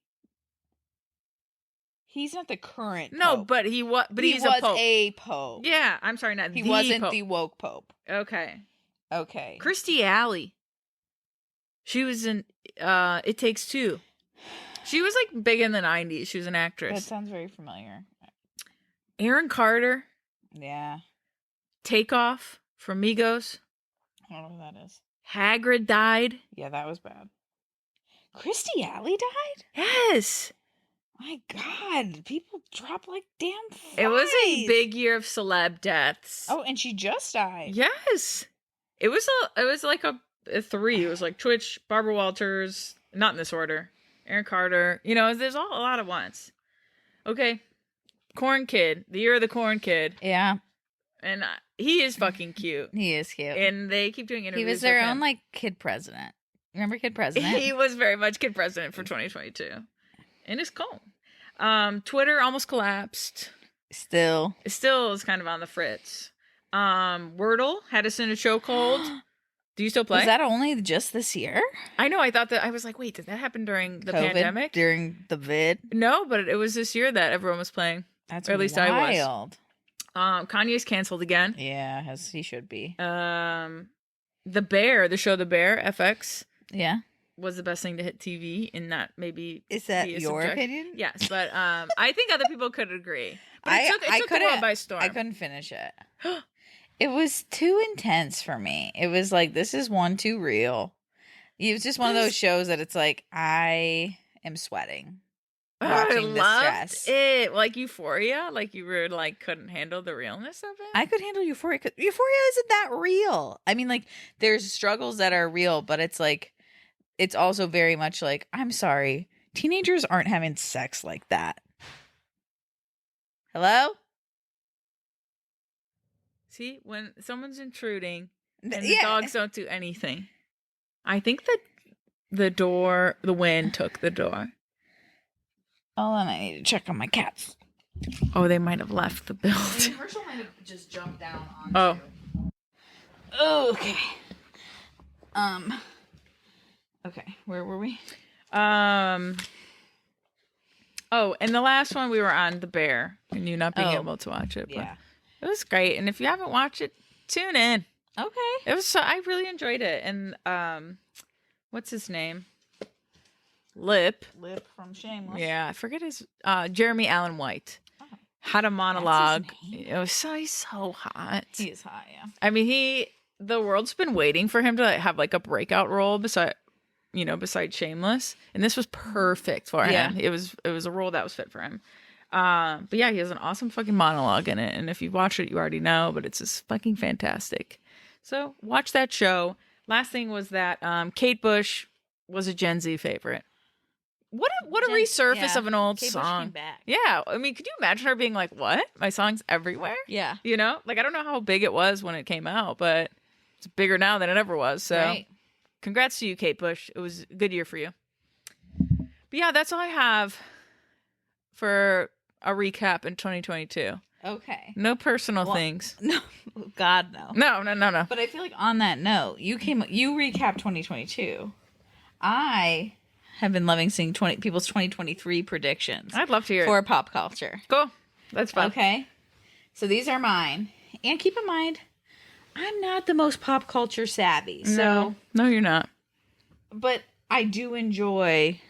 [SPEAKER 1] He's not the current Pope.
[SPEAKER 2] No, but he was. But he's
[SPEAKER 1] a Pope.
[SPEAKER 2] Yeah, I'm sorry, not
[SPEAKER 1] he
[SPEAKER 2] the
[SPEAKER 1] wasn't
[SPEAKER 2] Pope.
[SPEAKER 1] the woke Pope.
[SPEAKER 2] Okay.
[SPEAKER 1] Kirstie
[SPEAKER 2] Alley. She was in It Takes Two. She was like big in the 90s. She was an actress.
[SPEAKER 1] That sounds very familiar.
[SPEAKER 2] Aaron Carter.
[SPEAKER 1] Yeah.
[SPEAKER 2] Takeoff from Migos.
[SPEAKER 1] I don't know who that is.
[SPEAKER 2] Hagrid died.
[SPEAKER 1] Yeah, that was bad. Kirstie Alley died?
[SPEAKER 2] Yes.
[SPEAKER 1] My God, people drop like damn flies.
[SPEAKER 2] It was a big year of celeb deaths.
[SPEAKER 1] Oh, and she just died.
[SPEAKER 2] Yes. It was like a 3. It was like Twitch, Barbara Walters, not in this order. Aaron Carter. There's a lot of ones. Okay. Corn Kid. The year of the Corn Kid.
[SPEAKER 1] Yeah.
[SPEAKER 2] And he is fucking cute.
[SPEAKER 1] He is cute.
[SPEAKER 2] And they keep doing interviews.
[SPEAKER 1] He was their own like kid president. Remember Kid President?
[SPEAKER 2] He was very much kid president for 2022. And it's cool. Twitter almost collapsed.
[SPEAKER 1] Still
[SPEAKER 2] is kind of on the fritz. Wordle had us in a chokehold. Do you still play?
[SPEAKER 1] Was that only just this year?
[SPEAKER 2] I know. I thought that. I was like, wait, did that happen during the
[SPEAKER 1] COVID,
[SPEAKER 2] pandemic?
[SPEAKER 1] During the vid?
[SPEAKER 2] No, but it was this year that everyone was playing.
[SPEAKER 1] That's
[SPEAKER 2] or at least
[SPEAKER 1] wild.
[SPEAKER 2] I was. Kanye's canceled again.
[SPEAKER 1] Yeah, as he should be.
[SPEAKER 2] The Bear, the show The Bear, FX.
[SPEAKER 1] Yeah.
[SPEAKER 2] Was the best thing to hit TV, and not maybe.
[SPEAKER 1] Is that your opinion?
[SPEAKER 2] Yes, but I think other people could agree. But it took the world by storm.
[SPEAKER 1] I couldn't finish it. It was too intense for me. It was like, this is one too real. It was just one of those shows that it's like, I am sweating watching this stress.
[SPEAKER 2] It like Euphoria, like you were like couldn't handle the realness of it.
[SPEAKER 1] I could handle Euphoria. Euphoria isn't that real. I mean, like there's struggles that are real, but it's like it's also very much like, I'm sorry, teenagers aren't having sex like that. Hello?
[SPEAKER 2] See, when someone's intruding and the
[SPEAKER 1] Yeah.
[SPEAKER 2] dogs don't do anything. I think that the wind took the door.
[SPEAKER 1] Oh, and I need to check on my cats.
[SPEAKER 2] Oh, they might have left the building.
[SPEAKER 1] Herschel might have just jumped down
[SPEAKER 2] Oh.
[SPEAKER 1] Okay. Okay, where were we?
[SPEAKER 2] Oh, and the last one we were on the bear and you not being
[SPEAKER 1] Oh,
[SPEAKER 2] able to watch it. But
[SPEAKER 1] Yeah.
[SPEAKER 2] it was great. And if you haven't watched it, tune in.
[SPEAKER 1] Okay.
[SPEAKER 2] It was I really enjoyed it. And what's his name? Lip
[SPEAKER 1] from Shameless.
[SPEAKER 2] Yeah, I forget his Jeremy Allen White.
[SPEAKER 1] Oh.
[SPEAKER 2] Had a monologue.
[SPEAKER 1] That's his name?
[SPEAKER 2] It was he's so hot.
[SPEAKER 1] He is hot, yeah.
[SPEAKER 2] I mean, the world's been waiting for him to have like a breakout role besides Shameless, and this was perfect for him. It was a role that was fit for him. But yeah, he has an awesome fucking monologue in it, and if you watch it, you already know, but it's just fucking fantastic. So watch that show. Last thing was that Kate Bush was a Gen Z favorite. What a resurface of an old
[SPEAKER 1] Kate
[SPEAKER 2] song.
[SPEAKER 1] Bush came back.
[SPEAKER 2] Yeah, I mean, could you imagine her being like, "What? My song's everywhere."
[SPEAKER 1] Yeah.
[SPEAKER 2] You know, like I don't know how big it was when it came out, but it's bigger now than it ever was. So,
[SPEAKER 1] Right.
[SPEAKER 2] Congrats to you, Kate Bush. It was a good year for you. But yeah, that's all I have for a recap in 2022.
[SPEAKER 1] Okay.
[SPEAKER 2] No personal things.
[SPEAKER 1] No, God, no.
[SPEAKER 2] No.
[SPEAKER 1] But I feel like on that note, you recapped 2022. I have been loving seeing people's 2023 predictions.
[SPEAKER 2] I'd love to hear
[SPEAKER 1] for
[SPEAKER 2] it.
[SPEAKER 1] pop culture.
[SPEAKER 2] Cool. That's fun.
[SPEAKER 1] Okay. So these are mine. And keep in mind, I'm not the most pop culture savvy. So
[SPEAKER 2] No, you're not.
[SPEAKER 1] But I do enjoy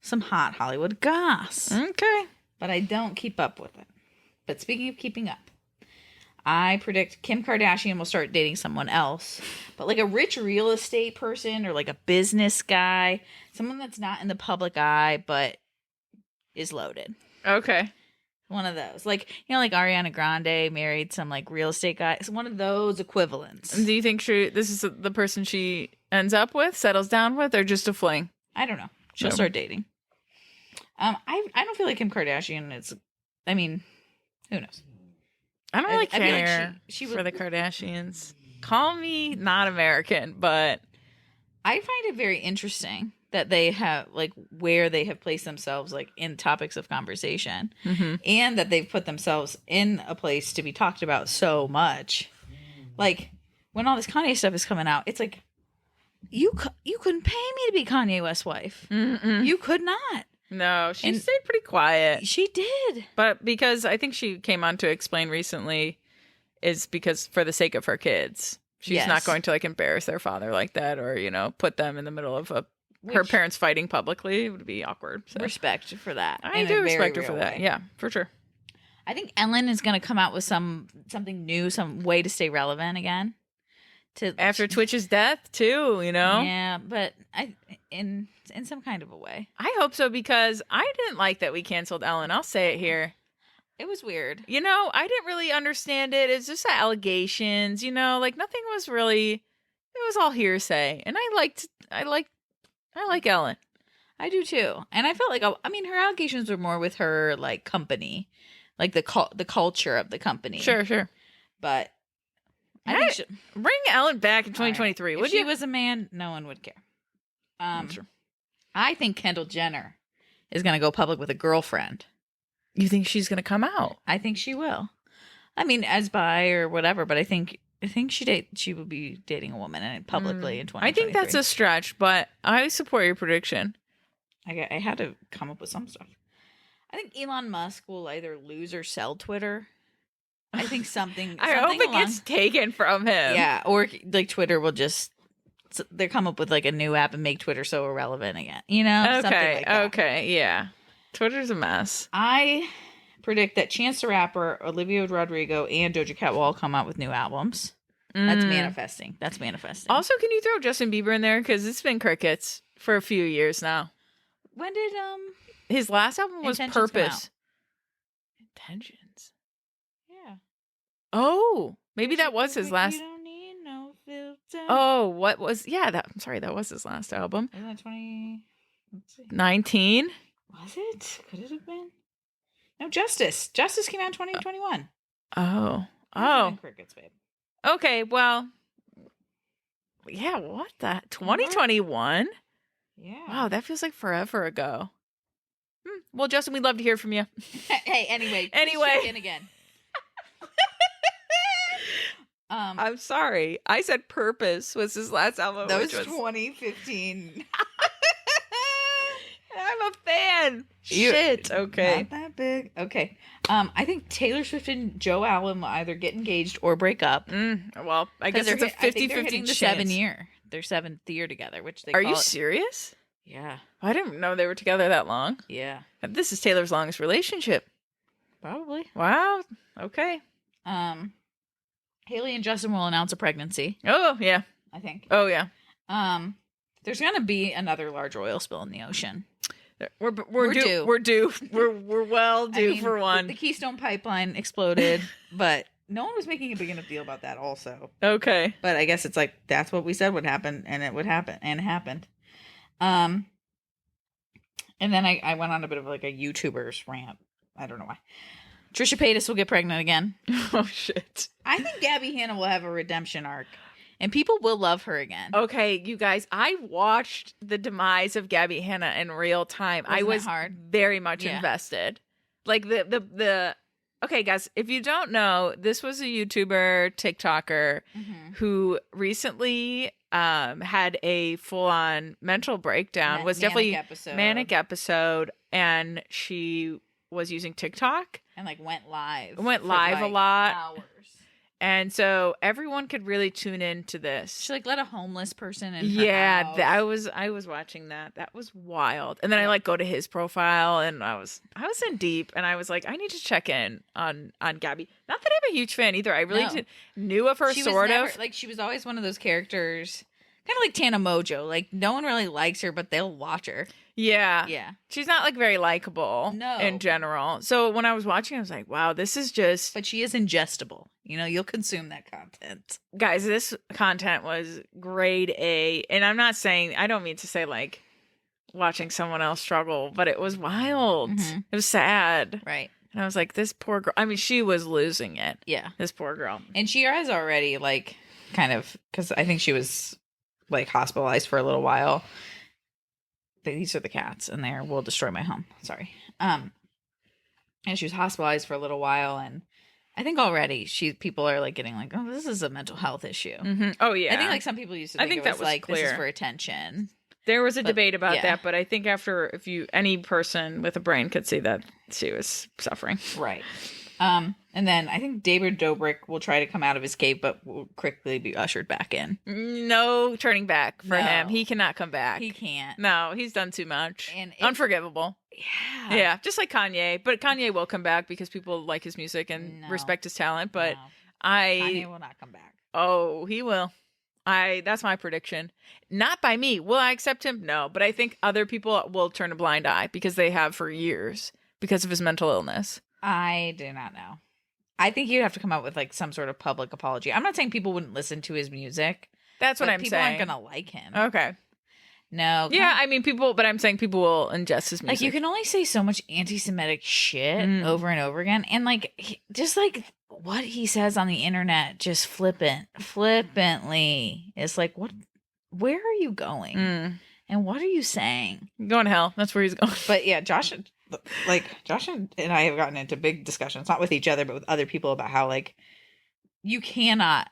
[SPEAKER 1] some hot Hollywood goss.
[SPEAKER 2] Okay.
[SPEAKER 1] But I don't keep up with it. But speaking of keeping up, I predict Kim Kardashian will start dating someone else. But like a rich real estate person or like a business guy. Someone that's not in the public eye but is loaded.
[SPEAKER 2] Okay.
[SPEAKER 1] One of those. Like, like Ariana Grande married some like real estate guy. It's one of those equivalents.
[SPEAKER 2] And do you think this is the person she ends up with, settles down with, or just a fling?
[SPEAKER 1] I don't know. She'll start dating. I don't feel like Kim Kardashian is, I mean, who knows?
[SPEAKER 2] I don't really
[SPEAKER 1] I feel like
[SPEAKER 2] care
[SPEAKER 1] she
[SPEAKER 2] for the Kardashians. Call me not American, but
[SPEAKER 1] I find it very interesting that they have like where they have placed themselves like in topics of conversation, and that they've put themselves in a place to be talked about so much. Like when all this Kanye stuff is coming out, it's like you couldn't pay me to be Kanye West's wife.
[SPEAKER 2] Mm-mm.
[SPEAKER 1] You could not.
[SPEAKER 2] No, she stayed pretty quiet.
[SPEAKER 1] She did.
[SPEAKER 2] But because I think she came on to explain recently is because for the sake of her kids. She's not going to like embarrass their father like that or, put them in the middle of her parents fighting publicly. It would be awkward. So.
[SPEAKER 1] Respect for that.
[SPEAKER 2] I do respect her for that. Yeah, for sure.
[SPEAKER 1] I think Ellen is going to come out with something new, some way to stay relevant again.
[SPEAKER 2] After Twitch's death too,
[SPEAKER 1] Yeah, but in some kind of a way.
[SPEAKER 2] I hope so because I didn't like that we canceled Ellen. I'll say it here.
[SPEAKER 1] It was weird.
[SPEAKER 2] I didn't really understand it. It's just allegations, like nothing was really, it was all hearsay. And I like Ellen.
[SPEAKER 1] I do too. And I felt like, her allegations were more with her like company, like the culture of the company.
[SPEAKER 2] Sure.
[SPEAKER 1] But I think
[SPEAKER 2] bring Ellen back in 2023.
[SPEAKER 1] If she was a man, no one would care.
[SPEAKER 2] Sure.
[SPEAKER 1] I think Kendall Jenner is going to go public with a girlfriend.
[SPEAKER 2] You think she's going to come out?
[SPEAKER 1] I think she will. I mean, as bi or whatever, but I think she will be dating a woman and publicly in 2023.
[SPEAKER 2] I think that's a stretch, but I support your prediction.
[SPEAKER 1] I had to come up with some stuff. I think Elon Musk will either lose or sell Twitter. I think something.
[SPEAKER 2] I hope it gets taken from him.
[SPEAKER 1] Yeah, or like Twitter will just they come up with like a new app and make Twitter so irrelevant again. Something like that.
[SPEAKER 2] Okay, yeah. Twitter's a mess.
[SPEAKER 1] I predict that Chance the Rapper, Olivia Rodrigo, and Doja Cat will all come out with new albums. That's manifesting.
[SPEAKER 2] Also, can you throw Justin Bieber in there? Because it's been crickets for a few years now.
[SPEAKER 1] When did
[SPEAKER 2] his last album was
[SPEAKER 1] Intentions
[SPEAKER 2] Purpose? Intentions.
[SPEAKER 1] Yeah.
[SPEAKER 2] Oh, maybe that was his last.
[SPEAKER 1] You don't need no filter.
[SPEAKER 2] Oh, what was? Yeah, I'm sorry, that was his last album.
[SPEAKER 1] Wasn't that 20? Let's see.
[SPEAKER 2] 19.
[SPEAKER 1] Was it? Could it have been? No, Justice. Justice came out in 2021.
[SPEAKER 2] Oh.
[SPEAKER 1] Crickets, babe.
[SPEAKER 2] Okay, well, yeah, what the? 2021?
[SPEAKER 1] Yeah.
[SPEAKER 2] Wow, that feels like forever ago. Well, Justin, we'd love to hear from you.
[SPEAKER 1] Hey, anyway. Check in again.
[SPEAKER 2] I'm sorry. I said Purpose was his last album.
[SPEAKER 1] That was 2015.
[SPEAKER 2] I'm a fan. Shit. Okay.
[SPEAKER 1] Not that big. Okay. I think Taylor Swift and Joe Allen will either get engaged or break up.
[SPEAKER 2] Well, I guess it's a 50-50
[SPEAKER 1] chance. 7 year. Their 7th year together, which they
[SPEAKER 2] Are
[SPEAKER 1] call
[SPEAKER 2] you
[SPEAKER 1] it.
[SPEAKER 2] Serious?
[SPEAKER 1] Yeah.
[SPEAKER 2] I didn't know they were together that long.
[SPEAKER 1] Yeah.
[SPEAKER 2] This is Taylor's longest relationship.
[SPEAKER 1] Probably.
[SPEAKER 2] Wow. Okay.
[SPEAKER 1] Haley and Justin will announce a pregnancy.
[SPEAKER 2] Oh, yeah.
[SPEAKER 1] I think.
[SPEAKER 2] Oh, yeah.
[SPEAKER 1] There's gonna be another large oil spill in the ocean.
[SPEAKER 2] We're due. We're due. We're well due for one.
[SPEAKER 1] The Keystone Pipeline exploded, but no one was making a big enough deal about that also.
[SPEAKER 2] Okay.
[SPEAKER 1] But I guess it's like that's what we said would happen, and it would happen, and it happened. And then I went on a bit of like a YouTuber's rant. I don't know why. Trisha Paytas will get pregnant again.
[SPEAKER 2] Oh, shit.
[SPEAKER 1] I think Gabby Hanna will have a redemption arc. And people will love her again.
[SPEAKER 2] Okay, you guys, I watched the demise of Gabby Hanna in real time.
[SPEAKER 1] Wasn't
[SPEAKER 2] I was
[SPEAKER 1] it hard?
[SPEAKER 2] very much invested. Like the okay, guys, if you don't know, this was a YouTuber, TikToker who recently had a full-on mental breakdown. Was definitely manic episode, and she was using TikTok
[SPEAKER 1] and like went live.
[SPEAKER 2] a lot.
[SPEAKER 1] Hours.
[SPEAKER 2] And so everyone could really tune into this.
[SPEAKER 1] She like let a homeless person in her house.
[SPEAKER 2] I was watching that. That was wild. And then I like go to his profile, and I was in deep, and I was like, I need to check in on Gabby. Not that I'm a huge fan either. I really knew of her, sort of.
[SPEAKER 1] Like she was always one of those characters, kind of like Tana Mojo. Like no one really likes her, but they'll watch her.
[SPEAKER 2] Yeah.
[SPEAKER 1] Yeah.
[SPEAKER 2] She's not like very likable in general. So when I was watching, I was like, wow, this is just.
[SPEAKER 1] But she is ingestible. You know, you'll consume that content.
[SPEAKER 2] Guys, this content was grade A. And I'm not saying, I don't mean to say like watching someone else struggle, but it was wild. It was sad.
[SPEAKER 1] Right.
[SPEAKER 2] And I was like, this poor girl. I mean, she was losing it.
[SPEAKER 1] Yeah.
[SPEAKER 2] This poor girl.
[SPEAKER 1] And she has already like kind of, because I think she was like hospitalized for a little while. These are the cats, and they will destroy my home. Sorry. And she was hospitalized for a little while, and I think already people are like getting like, oh, this is a mental health issue.
[SPEAKER 2] Oh yeah.
[SPEAKER 1] I think like some people used to think, it was like clear. This is for attention.
[SPEAKER 2] There was a debate about that, but I think after any person with a brain could see that she was suffering.
[SPEAKER 1] Right. And then I think David Dobrik will try to come out of his cave, but will quickly be ushered back in.
[SPEAKER 2] No turning back for him. He cannot come back.
[SPEAKER 1] He can't.
[SPEAKER 2] No, he's done too much. And unforgivable.
[SPEAKER 1] Yeah.
[SPEAKER 2] Yeah, just like Kanye. But Kanye will come back because people like his music and respect his talent. But
[SPEAKER 1] Kanye will not come back.
[SPEAKER 2] Oh, he will. That's my prediction. Not by me. Will I accept him? No. But I think other people will turn a blind eye because they have for years because of his mental illness.
[SPEAKER 1] I do not know. I think you'd have to come out with like some sort of public apology. I'm not saying people wouldn't listen to his music.
[SPEAKER 2] That's what I'm
[SPEAKER 1] saying.
[SPEAKER 2] People
[SPEAKER 1] aren't gonna like him.
[SPEAKER 2] Okay.
[SPEAKER 1] No.
[SPEAKER 2] Yeah, I mean but I'm saying people will ingest his music.
[SPEAKER 1] Like you can only say so much anti-Semitic shit over and over again, and like just like what he says on the internet, just flippantly. It's like where are you going? And what are you saying?
[SPEAKER 2] Going to hell. That's where he's going.
[SPEAKER 1] But yeah, Josh and I have gotten into big discussions, not with each other, but with other people about how like you cannot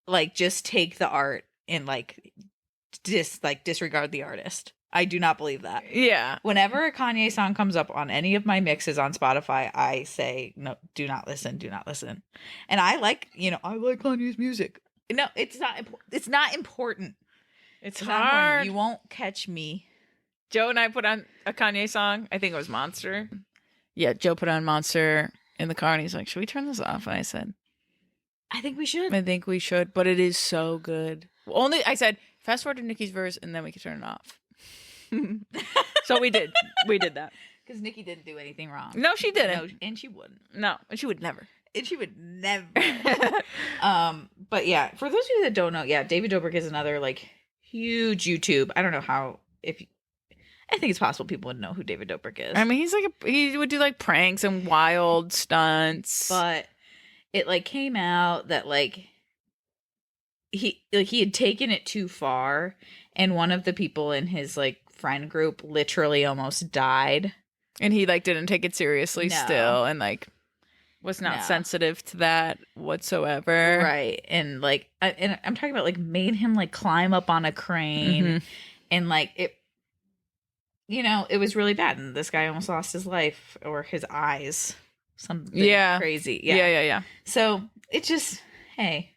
[SPEAKER 1] like just take the art and like disregard the artist. I do not believe that.
[SPEAKER 2] Yeah.
[SPEAKER 1] Whenever a Kanye song comes up on any of my mixes on Spotify, I say no, do not listen. And I like Kanye's music. No, it's not important. It's not important.
[SPEAKER 2] It's hard.
[SPEAKER 1] You won't catch me.
[SPEAKER 2] Joe and I put on a Kanye song. I think it was Monster. Yeah, Joe put on Monster in the car, and he's like, should we turn this off? And I said,
[SPEAKER 1] I think we should.
[SPEAKER 2] I think we should, but it is so good. I said, fast forward to Nicki's verse, and then we can turn it off. So we did. We did that.
[SPEAKER 1] Because Nicki didn't do anything wrong.
[SPEAKER 2] No, she didn't.
[SPEAKER 1] No, and she wouldn't.
[SPEAKER 2] No, and she would never.
[SPEAKER 1] And she would never. But yeah, for those of you that don't know, yeah, David Dobrik is another like huge YouTube. I don't know how I think it's possible people would know who David Dobrik is.
[SPEAKER 2] I mean, he would do like pranks and wild stunts.
[SPEAKER 1] But it like came out that like he had taken it too far, and one of the people in his like friend group literally almost died.
[SPEAKER 2] And he like didn't take it seriously
[SPEAKER 1] No.
[SPEAKER 2] still, and like was not sensitive to that whatsoever.
[SPEAKER 1] Right. And like and I'm talking about like made him like climb up on a crane and like it, you know, it was really bad, and this guy almost lost his life or his eyes. Something crazy.
[SPEAKER 2] Yeah.
[SPEAKER 1] So it just, hey,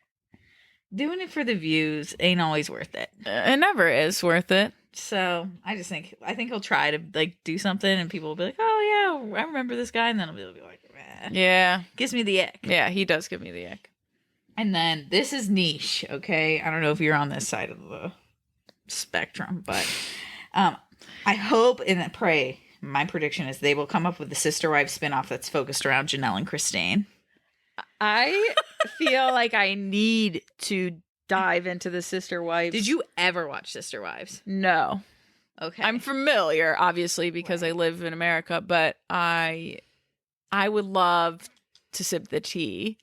[SPEAKER 1] doing it for the views ain't always worth it.
[SPEAKER 2] It never is worth it.
[SPEAKER 1] So I think he'll try to like do something, and people will be like, oh yeah, I remember this guy, and then he'll be like,
[SPEAKER 2] yeah,
[SPEAKER 1] gives me the ick.
[SPEAKER 2] Yeah, he does give me the ick.
[SPEAKER 1] And then this is niche, okay? I don't know if you're on this side of the spectrum, but I hope and I pray, my prediction is they will come up with the Sister Wives spinoff that's focused around Janelle and Christine.
[SPEAKER 2] I feel like I need to dive into the Sister Wives.
[SPEAKER 1] Did you ever watch Sister Wives?
[SPEAKER 2] No.
[SPEAKER 1] Okay.
[SPEAKER 2] I'm familiar, obviously, because I live in America, but I would love to sip the tea.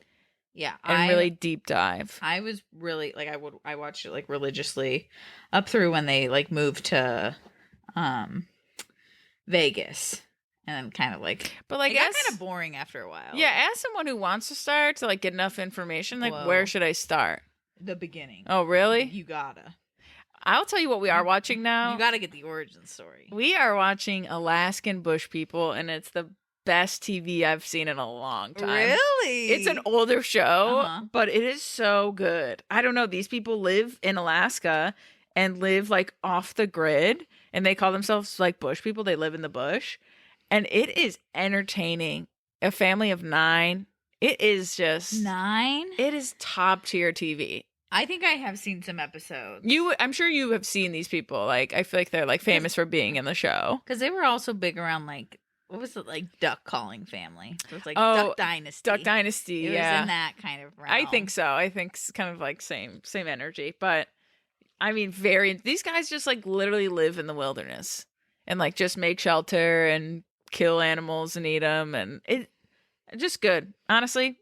[SPEAKER 1] Yeah.
[SPEAKER 2] And really deep dive.
[SPEAKER 1] I was really like I watched it like religiously up through when they like moved to Vegas, and then kind of like,
[SPEAKER 2] but like
[SPEAKER 1] it got kind of boring after a while.
[SPEAKER 2] Yeah, ask someone who wants to start to like get enough information. Like, where should I start?
[SPEAKER 1] The beginning.
[SPEAKER 2] Oh, really?
[SPEAKER 1] You gotta.
[SPEAKER 2] I'll tell you what we are watching now.
[SPEAKER 1] You gotta get the origin story.
[SPEAKER 2] We are watching Alaskan Bush People, and it's the best TV I've seen in a long time.
[SPEAKER 1] Really?
[SPEAKER 2] It's an older show, but it is so good. I don't know. These people live in Alaska and live like off the grid, and they call themselves like bush people. They live in the bush, and it is entertaining. A family of 9. It is just
[SPEAKER 1] 9.
[SPEAKER 2] It is top tier TV.
[SPEAKER 1] I think I have seen some episodes.
[SPEAKER 2] I'm sure you have seen these people. Like, I feel like they're like famous for being in the show
[SPEAKER 1] because they were also big around like, what was it, like Duck Calling Family? So it's like Duck Dynasty.
[SPEAKER 2] Duck Dynasty.
[SPEAKER 1] It was in that kind of realm.
[SPEAKER 2] I think so. I think it's kind of like same energy, but I mean, these guys just like literally live in the wilderness and like just make shelter and kill animals and eat them, and it just good. Honestly,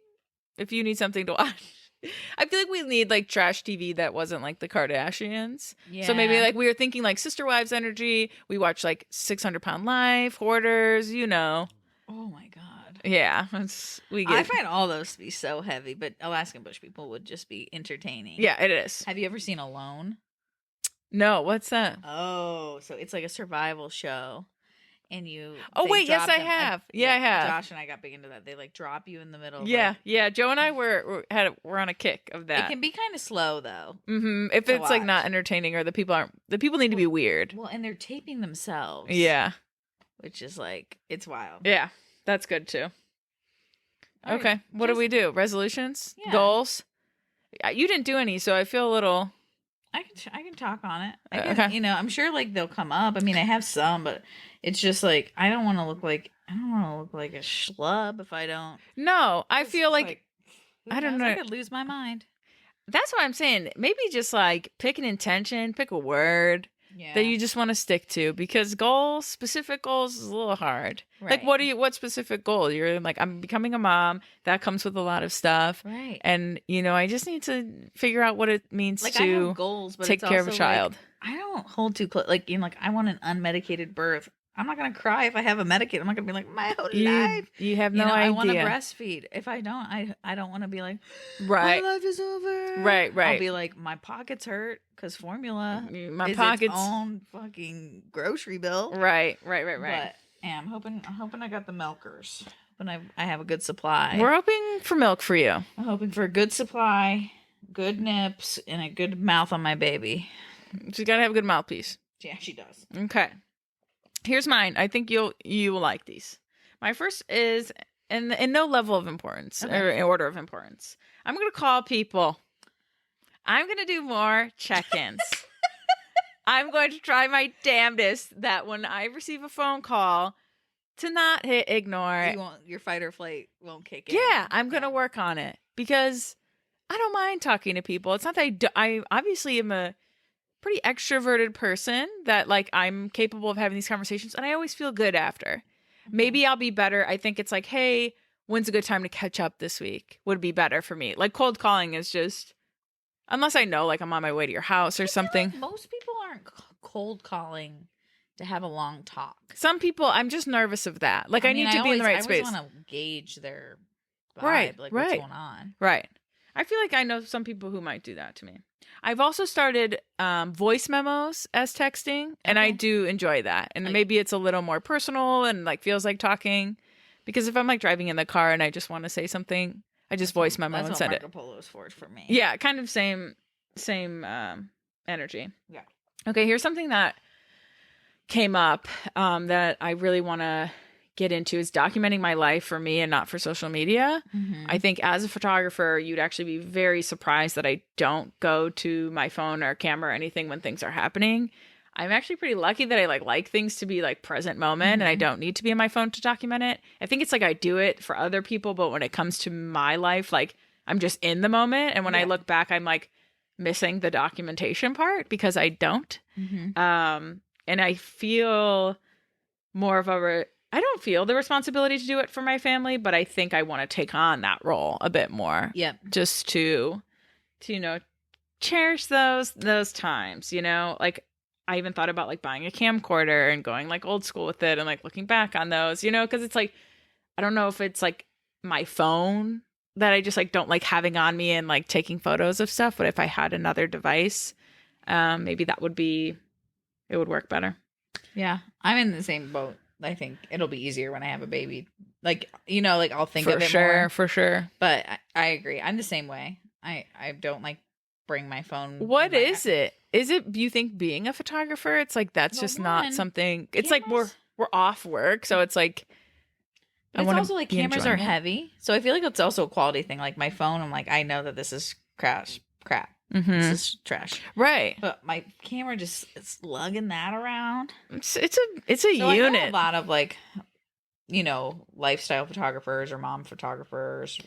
[SPEAKER 2] if you need something to watch. I feel like we need like trash TV that wasn't like the Kardashians. Yeah. So maybe like we were thinking like Sister Wives energy. We watch like 600 Pound Life, Hoarders, you know.
[SPEAKER 1] Oh my God.
[SPEAKER 2] Yeah. I
[SPEAKER 1] find all those to be so heavy, but Alaskan Bush People would just be entertaining.
[SPEAKER 2] Yeah, it is.
[SPEAKER 1] Have you ever seen Alone?
[SPEAKER 2] No, what's that?
[SPEAKER 1] Oh, so it's like a survival show. And
[SPEAKER 2] yes, I have. I have.
[SPEAKER 1] Josh and I got big into that. They like drop you in the middle.
[SPEAKER 2] Yeah. Joe and I were on a kick of that.
[SPEAKER 1] It can be kind of slow though.
[SPEAKER 2] Mm-hmm. If it's like not entertaining or the people need to be weird.
[SPEAKER 1] Well, and they're taping themselves.
[SPEAKER 2] Yeah.
[SPEAKER 1] Which is like, it's wild.
[SPEAKER 2] Yeah, that's good too.
[SPEAKER 1] All
[SPEAKER 2] okay,
[SPEAKER 1] right,
[SPEAKER 2] what do we do? Resolutions, goals. You didn't do any, so I feel a little.
[SPEAKER 1] I can talk on it. Okay. You know, I'm sure like they'll come up. I mean, I have some, but it's just like I don't want to look like a schlub if I don't.
[SPEAKER 2] No, I feel like I don't know.
[SPEAKER 1] I could lose my mind.
[SPEAKER 2] That's what I'm saying. Maybe just like pick an intention, pick a word that you just want to stick to, because specific goals is a little hard. Right. Like what specific goal? You're like, I'm becoming a mom. That comes with a lot of stuff.
[SPEAKER 1] Right.
[SPEAKER 2] And I just need to figure out what it means
[SPEAKER 1] like,
[SPEAKER 2] to
[SPEAKER 1] I have goals, but
[SPEAKER 2] take care of a child.
[SPEAKER 1] Like, I don't hold too close. Like, I want an unmedicated birth. I'm not gonna cry if I have a medicated. I'm not gonna be like, my whole life.
[SPEAKER 2] You have no idea.
[SPEAKER 1] I want to breastfeed. If I don't, I don't want to be like,
[SPEAKER 2] right,
[SPEAKER 1] my life is over.
[SPEAKER 2] Right.
[SPEAKER 1] I'll be like, my pockets hurt because formula is its own fucking grocery bill.
[SPEAKER 2] Right.
[SPEAKER 1] But I'm hoping I got the milkers. Hoping I have a good supply.
[SPEAKER 2] We're hoping for milk for you.
[SPEAKER 1] I'm hoping for a good supply, good nips, and a good mouth on my baby.
[SPEAKER 2] She's gotta have a good mouthpiece.
[SPEAKER 1] Yeah, she does.
[SPEAKER 2] Okay. Here's mine. I think you will like these. My first is in no level of importance or in order of importance. I'm going to call people. I'm going to do more check-ins. I'm going to try my damnedest that when I receive a phone call, to not hit ignore.
[SPEAKER 1] Your fight or flight won't kick in.
[SPEAKER 2] Yeah, I'm going to work on it because I don't mind talking to people. It's not that I obviously am a pretty extroverted person that like I'm capable of having these conversations and I always feel good after. Maybe I'll be better. I think it's like, hey, when's a good time to catch up this week? Would be better for me. Like cold calling is just, unless I know like I'm on my way to your house or something.
[SPEAKER 1] Like most people aren't cold calling to have a long talk.
[SPEAKER 2] Some people, I'm just nervous of that. Like I need to be in the right space.
[SPEAKER 1] I always want to gauge their vibe,
[SPEAKER 2] right,
[SPEAKER 1] like
[SPEAKER 2] right.
[SPEAKER 1] what's going on.
[SPEAKER 2] Right. I feel like I know some people who might do that to me. I've also started voice memos as texting, and I do enjoy that. And like, maybe it's a little more personal and like feels like talking. Because if I'm like driving in the car and I just want to say something, I just voice memo and send it.
[SPEAKER 1] That's what Marco Polo's for me.
[SPEAKER 2] Yeah, kind of same energy.
[SPEAKER 1] Yeah. Okay,
[SPEAKER 2] here's something that came up that I really want to get into is documenting my life for me and not for social media. Mm-hmm. I think as a photographer, you'd actually be very surprised that I don't go to my phone or camera or anything when things are happening. I'm actually pretty lucky that I like things to be like present moment and I don't need to be on my phone to document it. I think it's like I do it for other people, but when it comes to my life, like I'm just in the moment. And when I look back, I'm like missing the documentation part because I don't. Mm-hmm. And I feel more of I don't feel the responsibility to do it for my family, but I think I want to take on that role a bit more.
[SPEAKER 1] Yep.
[SPEAKER 2] Just to cherish those times, like I even thought about like buying a camcorder and going like old school with it and like looking back on those, because it's like, I don't know if it's like my phone that I just like don't like having on me and like taking photos of stuff. But if I had another device, maybe it would work better.
[SPEAKER 1] Yeah. I'm in the same boat. I think it'll be easier when I have a baby. Like, like I'll think of it more.
[SPEAKER 2] For sure.
[SPEAKER 1] But I agree. I'm the same way. I don't like bring my phone.
[SPEAKER 2] What is it? Is it, do you think being a photographer, it's like that's just not something, it's like we're off work. So it's like,
[SPEAKER 1] it's also like cameras are heavy. So I feel like it's also a quality thing. Like my phone, I'm like, I know that this is crap. Mm-hmm. This is trash.
[SPEAKER 2] Right.
[SPEAKER 1] But my camera just is lugging that around.
[SPEAKER 2] It's a unit.
[SPEAKER 1] I know a lot of like, lifestyle photographers or mom photographers,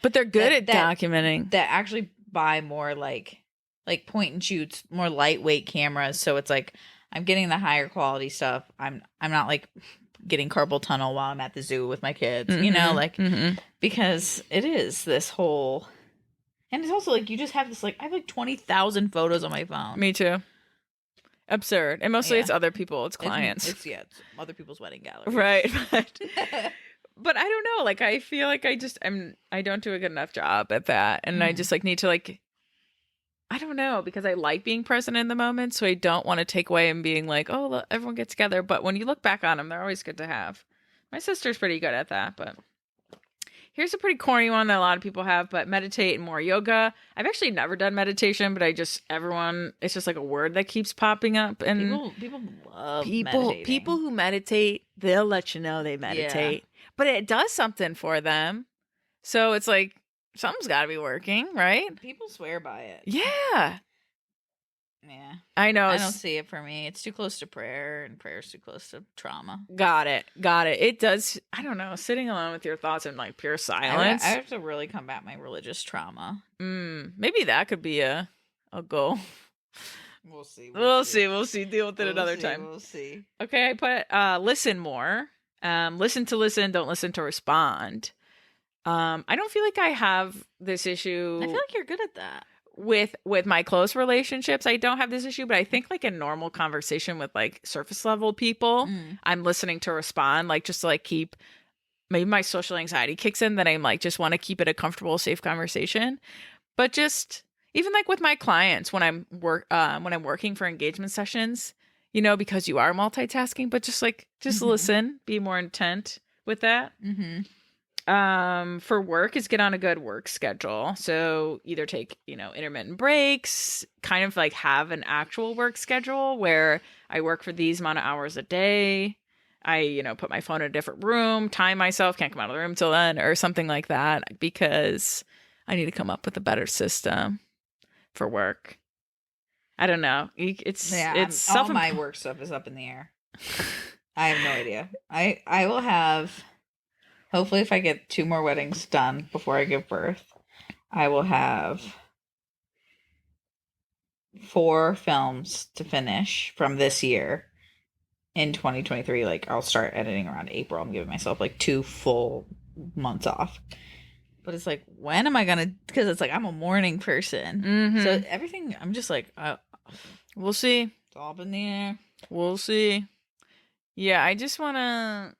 [SPEAKER 2] But they're good at documenting.
[SPEAKER 1] That actually buy more like point and shoots, more lightweight cameras. So it's like I'm getting the higher quality stuff. I'm not like getting carpal tunnel while I'm at the zoo with my kids, because it is this whole. And it's also like you just have this I have like 20,000 photos on my phone.
[SPEAKER 2] Me too. Absurd. And mostly it's other people, it's clients.
[SPEAKER 1] It's other people's wedding galleries.
[SPEAKER 2] Right. But I don't know. Like I feel like I don't do a good enough job at that. And I just need to I don't know, because I like being present in the moment. So I don't want to take away and being like, oh, look, everyone get together. But when you look back on them, they're always good to have. My sister's pretty good at that, but. Here's a pretty corny one that a lot of people have, but meditate and more yoga. I've actually never done meditation, but it's just like a word that keeps popping up. And
[SPEAKER 1] people love meditating.
[SPEAKER 2] People who meditate, they'll let you know they meditate, but it does something for them. So it's like, something's got to be working, right?
[SPEAKER 1] People swear by it.
[SPEAKER 2] Yeah.
[SPEAKER 1] Yeah.
[SPEAKER 2] I know.
[SPEAKER 1] I don't see it for me. It's too close to prayer, and prayer's too close to trauma.
[SPEAKER 2] Got it. It does. I don't know. Sitting alone with your thoughts in like pure silence.
[SPEAKER 1] I have to really combat my religious trauma.
[SPEAKER 2] Maybe that could be a goal.
[SPEAKER 1] We'll see.
[SPEAKER 2] We'll see. Deal with it another time.
[SPEAKER 1] We'll see.
[SPEAKER 2] Okay. I put listen more. Listen to listen. Don't listen to respond. I don't feel like I have this issue.
[SPEAKER 1] I feel like you're good at that.
[SPEAKER 2] With my close relationships, I don't have this issue, but I think like a normal conversation with like surface level people, I'm listening to respond, like just to like keep, maybe my social anxiety kicks in that I'm like just want to keep it a comfortable, safe conversation. But just even like with my clients when I'm working for engagement sessions, because you are multitasking, but just listen, be more intent with that. Mm-hmm. For work is get on a good work schedule. So either take, intermittent breaks, kind of like have an actual work schedule where I work for these amount of hours a day. I, put my phone in a different room, time myself, can't come out of the room till then or something like that, because I need to come up with a better system for work. I don't know. It's
[SPEAKER 1] all my work stuff is up in the air. I have no idea. I will have, hopefully if I get 2 more weddings done before I give birth, I will have 4 films to finish from this year in 2023. Like I'll start editing around April. I'm giving myself like 2 full months off. But it's like, when am I gonna? Because it's like I'm a morning person, so everything. I'm just like,
[SPEAKER 2] we'll see.
[SPEAKER 1] It's all up in the air.
[SPEAKER 2] We'll see. Yeah, I just want to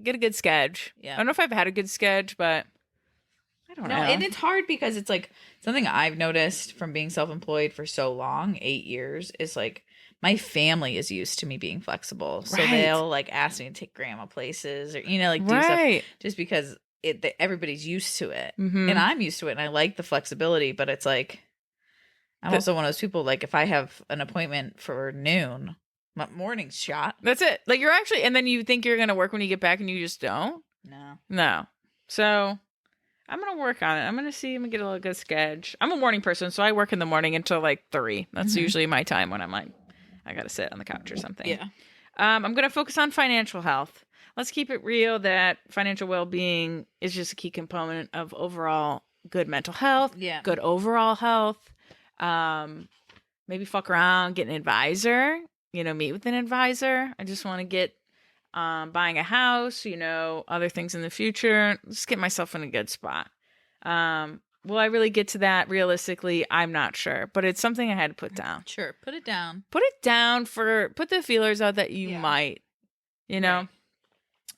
[SPEAKER 2] get a good sketch.
[SPEAKER 1] Yeah,
[SPEAKER 2] I don't know if I've had a good sketch, but I don't know.
[SPEAKER 1] And it's hard because it's like something I've noticed from being self-employed for so long, 8 years, is like my family is used to me being flexible, so they'll like ask me to take grandma places or like do stuff just because everybody's used to it, and I'm used to it, and I like the flexibility. But it's like I'm also one of those people, like if I have an appointment for noon, my morning's shot.
[SPEAKER 2] That's it. Like you're actually, and then you think you're gonna work when you get back, and you just don't. No. So I'm gonna work on it. I'm gonna get a little good sketch. I'm a morning person, so I work in the morning until like 3. That's usually my time when I'm like, I gotta sit on the couch or something.
[SPEAKER 1] Yeah.
[SPEAKER 2] I'm gonna focus on financial health. Let's keep it real that financial well-being is just a key component of overall good mental health, good overall health. Maybe fuck around, get an advisor, meet with an advisor. I just want to get buying a house, other things in the future. Just get myself in a good spot. Will I really get to that realistically? I'm not sure, but it's something I had to put down.
[SPEAKER 1] Sure. Put it down.
[SPEAKER 2] Put it down put the feelers out that you might, Right.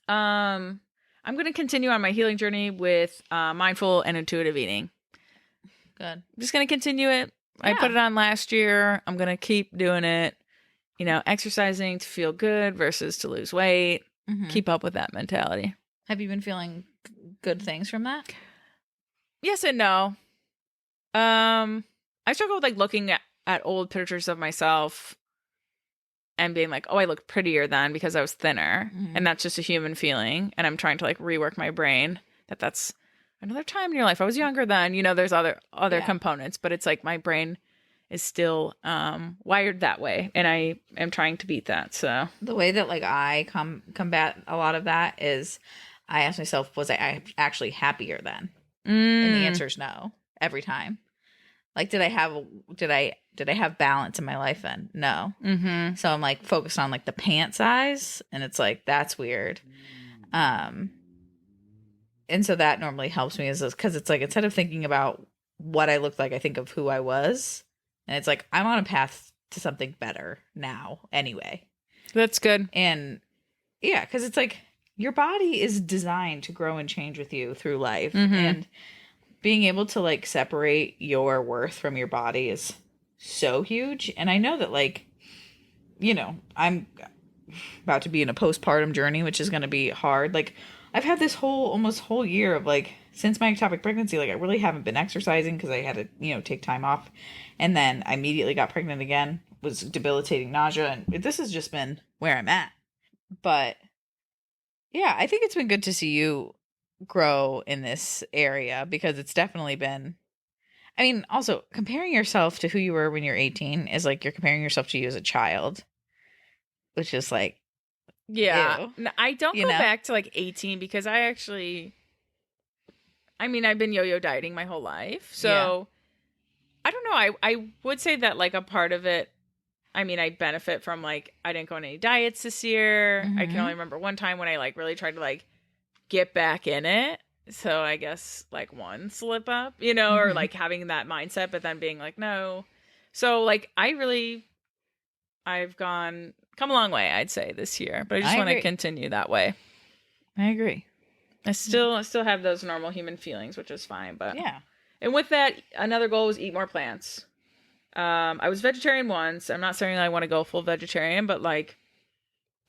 [SPEAKER 2] I'm going to continue on my healing journey with mindful and intuitive eating.
[SPEAKER 1] Good.
[SPEAKER 2] I'm just going to continue it. I put it on last year. I'm going to keep doing it. Exercising to feel good versus to lose weight. Keep up with that mentality.
[SPEAKER 1] Have you been feeling good things from that?
[SPEAKER 2] Yes and no. I struggle with like looking at old pictures of myself and being like, oh, I look prettier then because I was thinner. And that's just a human feeling. And I'm trying to like rework my brain that's another time in your life. I was younger then, there's other components, but it's like my brain is still wired that way. And I am trying to beat that. So
[SPEAKER 1] the way that like I combat a lot of that is I ask myself, was I actually happier then? And the answer is no, every time. Like, did I have balance in my life then? No. So I'm like focused on like the pant size, and it's like, that's weird. And so that normally helps me is because it's like, instead of thinking about what I looked like, I think of who I was. And it's like, I'm on a path to something better now anyway.
[SPEAKER 2] That's good.
[SPEAKER 1] And yeah, because it's like your body is designed to grow and change with you through life. And being able to like separate your worth from your body is so huge. And I know that like, I'm about to be in a postpartum journey, which is going to be hard. Like I've had this almost whole year of like, since my ectopic pregnancy, like I really haven't been exercising because I had to, take time off. And then I immediately got pregnant again, was debilitating nausea. And this has just been where I'm at. But yeah, I think it's been good to see you grow in this area because it's definitely been, I mean, also comparing yourself to who you were when you're 18 is like you're comparing yourself to you as a child, which is like,
[SPEAKER 2] yeah,
[SPEAKER 1] ew,
[SPEAKER 2] I don't go back to like 18 because I've been yo-yo dieting my whole life. So I don't know. I would say that like a part of it, I benefit from like, I didn't go on any diets this year. I can only remember one time when I like really tried to like get back in it. So I guess like one slip up, or like having that mindset, but then being like, no. So like I've come a long way, I'd say this year, but I just want to continue that way.
[SPEAKER 1] I agree.
[SPEAKER 2] I still have those normal human feelings, which is fine. But
[SPEAKER 1] yeah.
[SPEAKER 2] And with that, another goal was eat more plants. I was vegetarian once. I'm not saying I want to go full vegetarian, but like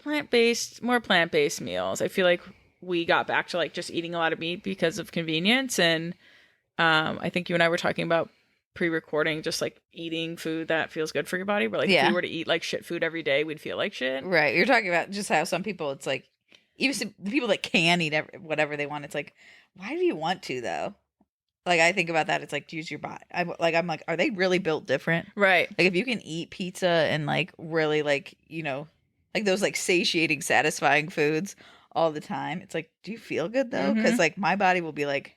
[SPEAKER 2] more plant-based meals. I feel like we got back to like just eating a lot of meat because of convenience. And I think you and I were talking about pre-recording, just like eating food that feels good for your body. Where like if we were to eat like shit food every day, we'd feel like shit.
[SPEAKER 1] Right. You're talking about just how some people, it's like, even the people that can eat whatever they want, it's like, why do you want to though? Like I think about that, it's like, use your body. I'm like, are they really built different?
[SPEAKER 2] Right.
[SPEAKER 1] Like if you can eat pizza and like really like, like those like satiating, satisfying foods all the time. It's like, do you feel good though? Because like my body will be like,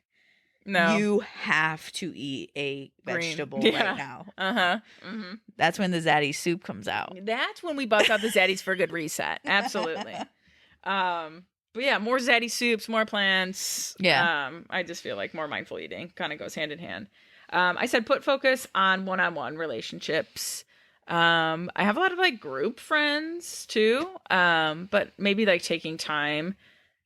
[SPEAKER 2] No.
[SPEAKER 1] you have to eat a
[SPEAKER 2] Green.
[SPEAKER 1] vegetable
[SPEAKER 2] Yeah.
[SPEAKER 1] right now.
[SPEAKER 2] Uh-huh. Mm-hmm.
[SPEAKER 1] That's when the zaddy soup comes out.
[SPEAKER 2] That's when we bust out the zaddies for a good reset. Absolutely. But yeah, more zaddy soups, more plants.
[SPEAKER 1] Yeah.
[SPEAKER 2] I just feel like more mindful eating kind of goes hand in hand. I said put focus on one-on-one relationships. I have a lot of like group friends too. But maybe like taking time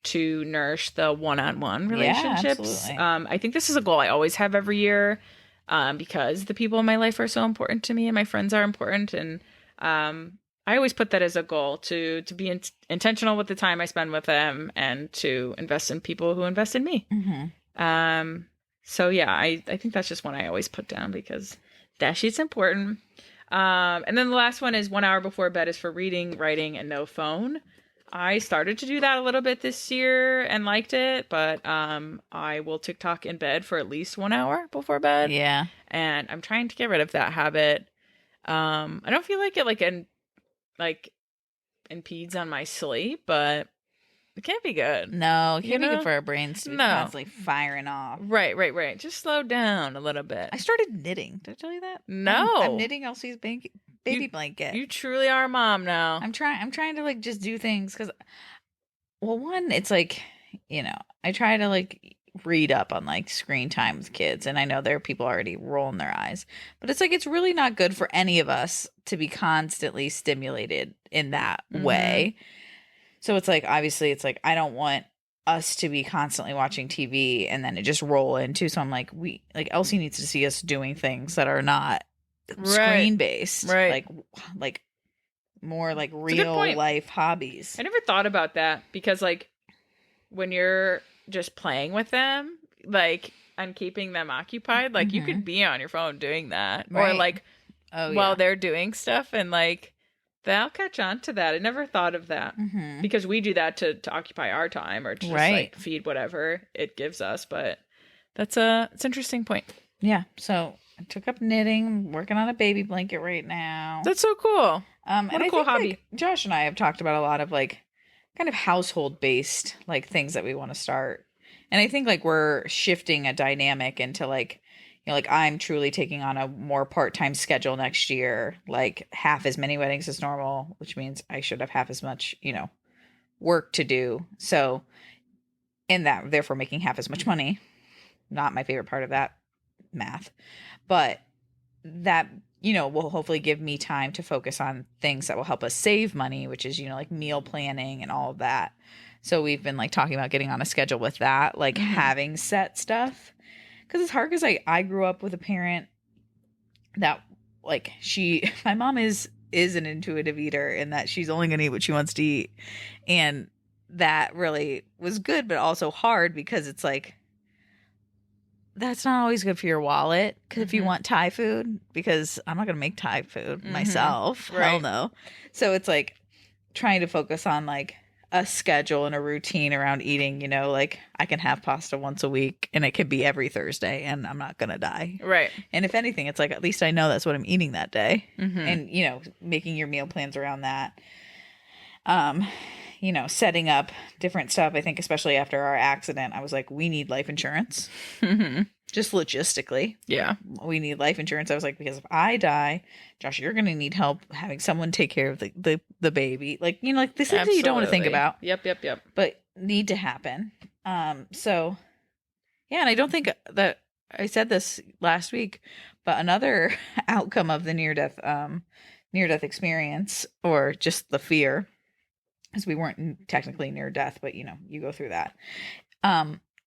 [SPEAKER 2] to nourish the one-on-one relationships.
[SPEAKER 1] absolutely.
[SPEAKER 2] I think this is a goal I always have every year. Because the people in my life are so important to me and my friends are important. And I always put that as a goal to be intentional with the time I spend with them and to invest in people who invest in me.
[SPEAKER 1] Mm-hmm.
[SPEAKER 2] So yeah, I think that's just one I always put down because that shit's important. And then the last one is 1 hour before bed is for reading, writing, and no phone. I started to do that a little bit this year and liked it, but I will TikTok in bed for at least 1 hour before bed.
[SPEAKER 1] Yeah.
[SPEAKER 2] And I'm trying to get rid of that habit. I don't feel like it impedes on my sleep, but it can't be good.
[SPEAKER 1] No, it
[SPEAKER 2] You
[SPEAKER 1] can't be
[SPEAKER 2] know?
[SPEAKER 1] good for our brains to be
[SPEAKER 2] No.
[SPEAKER 1] constantly firing off.
[SPEAKER 2] Right. Just slow down a little bit.
[SPEAKER 1] I started knitting. Did I tell you that?
[SPEAKER 2] No.
[SPEAKER 1] I'm knitting Elsie's baby blanket.
[SPEAKER 2] You truly are a mom now.
[SPEAKER 1] I'm trying to like just do things because, well, one, it's like, I try to like read up on like screen time with kids, and I know there are people already rolling their eyes, but it's like it's really not good for any of us to be constantly stimulated in that way. So it's like, obviously, it's like I don't want us to be constantly watching TV and then it just roll into. So I'm like, Elsie needs to see us doing things that are not screen based,
[SPEAKER 2] Right.
[SPEAKER 1] like more like
[SPEAKER 2] a good
[SPEAKER 1] real
[SPEAKER 2] point.
[SPEAKER 1] life hobbies.
[SPEAKER 2] I never thought about that because like when you're just playing with them, like and keeping them occupied, like you could be on your phone doing that.
[SPEAKER 1] Right.
[SPEAKER 2] Or like
[SPEAKER 1] Oh,
[SPEAKER 2] while they're doing stuff and like they'll catch on to that. I never thought of that. Because we do that to occupy our time or to just like feed whatever it gives us. But it's an interesting point.
[SPEAKER 1] Yeah. So I took up knitting, working on a baby blanket right now.
[SPEAKER 2] That's so cool.
[SPEAKER 1] What
[SPEAKER 2] a cool hobby.
[SPEAKER 1] Like, Josh and I have talked about a lot of like kind of household based like things that we want to start. And I think like we're shifting a dynamic into like, like I'm truly taking on a more part-time schedule next year, like half as many weddings as normal, which means I should have half as much, work to do. So in that, therefore making half as much money, not my favorite part of that math, but that, will hopefully give me time to focus on things that will help us save money, which is, like meal planning and all of that. So we've been like talking about getting on a schedule with that, like having set stuff. Because it's hard because I grew up with a parent that like my mom is an intuitive eater in that she's only going to eat what she wants to eat. And that really was good, but also hard because it's like, that's not always good for your wallet. Because if you want Thai food, because I'm not going to make Thai food myself.
[SPEAKER 2] Right.
[SPEAKER 1] Hell no. So it's like trying to focus on like a schedule and a routine around eating, like I can have pasta once a week and it could be every Thursday and I'm not going to die.
[SPEAKER 2] Right.
[SPEAKER 1] And if anything, it's like, at least I know that's what I'm eating that day. And, making your meal plans around that. Setting up different stuff. I think especially after our accident, I was like, we need life insurance. Just logistically.
[SPEAKER 2] Yeah.
[SPEAKER 1] We need life insurance. I was like, because if I die, Josh, you're going to need help having someone take care of the baby. Like, like this things that you don't want to think about.
[SPEAKER 2] Yep.
[SPEAKER 1] But need to happen. So yeah. And I don't think that I said this last week, but another outcome of the near-death experience, or just the fear, because we weren't technically near death, but you go through that.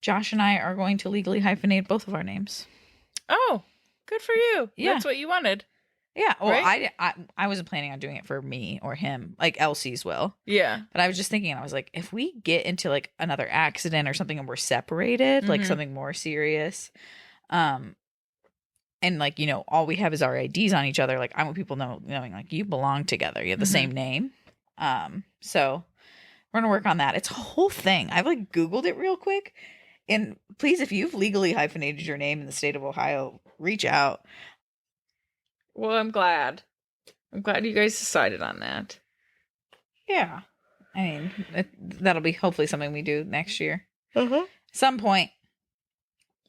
[SPEAKER 1] Josh and I are going to legally hyphenate both of our names.
[SPEAKER 2] Oh, good for you.
[SPEAKER 1] Yeah.
[SPEAKER 2] That's what you wanted.
[SPEAKER 1] Yeah. Well,
[SPEAKER 2] right?
[SPEAKER 1] I wasn't planning on doing it for me or him, like Elsie's will.
[SPEAKER 2] Yeah.
[SPEAKER 1] But I was just thinking, I was like, if we get into like another accident or something and we're separated, like something more serious, and like, all we have is our IDs on each other. Like I want people knowing like you belong together. You have the same name. So we're going to work on that. It's a whole thing. I've like Googled it real quick. And please, if you've legally hyphenated your name in the state of Ohio, reach out.
[SPEAKER 2] Well, I'm glad you guys decided on that.
[SPEAKER 1] Yeah. I mean, that'll be hopefully something we do next year.
[SPEAKER 2] Uh-huh.
[SPEAKER 1] Some point.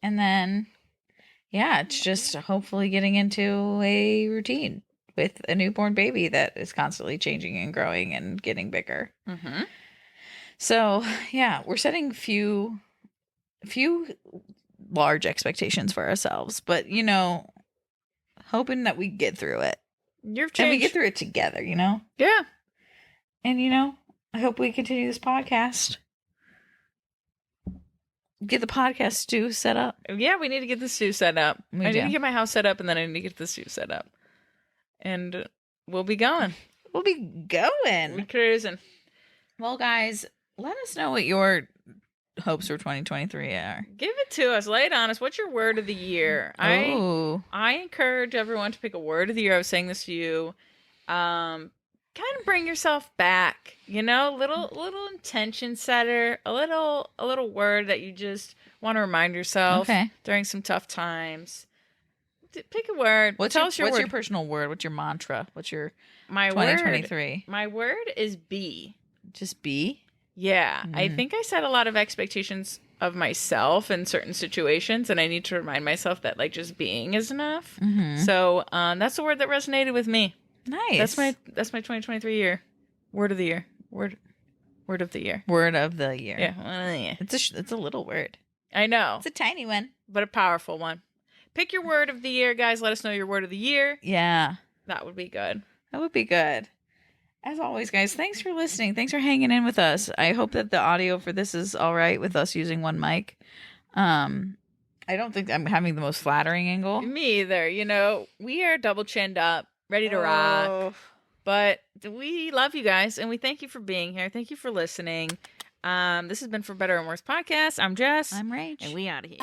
[SPEAKER 1] And then, yeah, it's just hopefully getting into a routine with a newborn baby that is constantly changing and growing and getting bigger.
[SPEAKER 2] Mm-hmm.
[SPEAKER 1] So, yeah, we're setting few large expectations for ourselves, but, you know, hoping that we get through it.
[SPEAKER 2] You've
[SPEAKER 1] And we
[SPEAKER 2] changed.
[SPEAKER 1] get through it together, you know?
[SPEAKER 2] Yeah.
[SPEAKER 1] And, you know, I hope we continue this podcast. Get the podcast stew set up.
[SPEAKER 2] Yeah, we need to get the stew set up.
[SPEAKER 1] We
[SPEAKER 2] I need
[SPEAKER 1] do.
[SPEAKER 2] to get my house set up, and then I need to get the stew set up. And we'll be going.
[SPEAKER 1] We'll be going.
[SPEAKER 2] We're cruising.
[SPEAKER 1] Well, guys, let us know what your hopes for 2023 are.
[SPEAKER 2] Give it to us. Lay it on us. What's your word of the year?
[SPEAKER 1] Oh,
[SPEAKER 2] I encourage everyone to pick a word of the year. I was saying this to you. Kind of bring yourself back, you know, little intention setter, a little word that you just want to remind yourself during some tough times. Pick a word.
[SPEAKER 1] What's
[SPEAKER 2] Tell us your
[SPEAKER 1] word.
[SPEAKER 2] your
[SPEAKER 1] personal word? What's your mantra? What's your
[SPEAKER 2] my
[SPEAKER 1] 2023?
[SPEAKER 2] My word is be.
[SPEAKER 1] Just be.
[SPEAKER 2] Yeah, I think I set a lot of expectations of myself in certain situations, and I need to remind myself that like just being is enough.
[SPEAKER 1] Mm-hmm.
[SPEAKER 2] So that's the word that resonated with me.
[SPEAKER 1] Nice.
[SPEAKER 2] That's my 2023 year. Word of the year. Word of the year.
[SPEAKER 1] Word of the year.
[SPEAKER 2] Yeah.
[SPEAKER 1] It's a little word.
[SPEAKER 2] I know.
[SPEAKER 1] It's a tiny one,
[SPEAKER 2] but a powerful one. Pick your word of the year, guys. Let us know your word of the year.
[SPEAKER 1] Yeah.
[SPEAKER 2] That would be good.
[SPEAKER 1] That would be good. As always, guys, thanks for listening. Thanks for hanging in with us. I hope that the audio for this is all right with us using one mic. I don't think I'm having the most flattering angle.
[SPEAKER 2] Me either. You know, we are double chinned up, ready to rock. But we love you guys, and we thank you for being here. Thank you for listening. This has been For Better and Worse Podcast. I'm Jess.
[SPEAKER 1] I'm Rach.
[SPEAKER 2] And we out of here.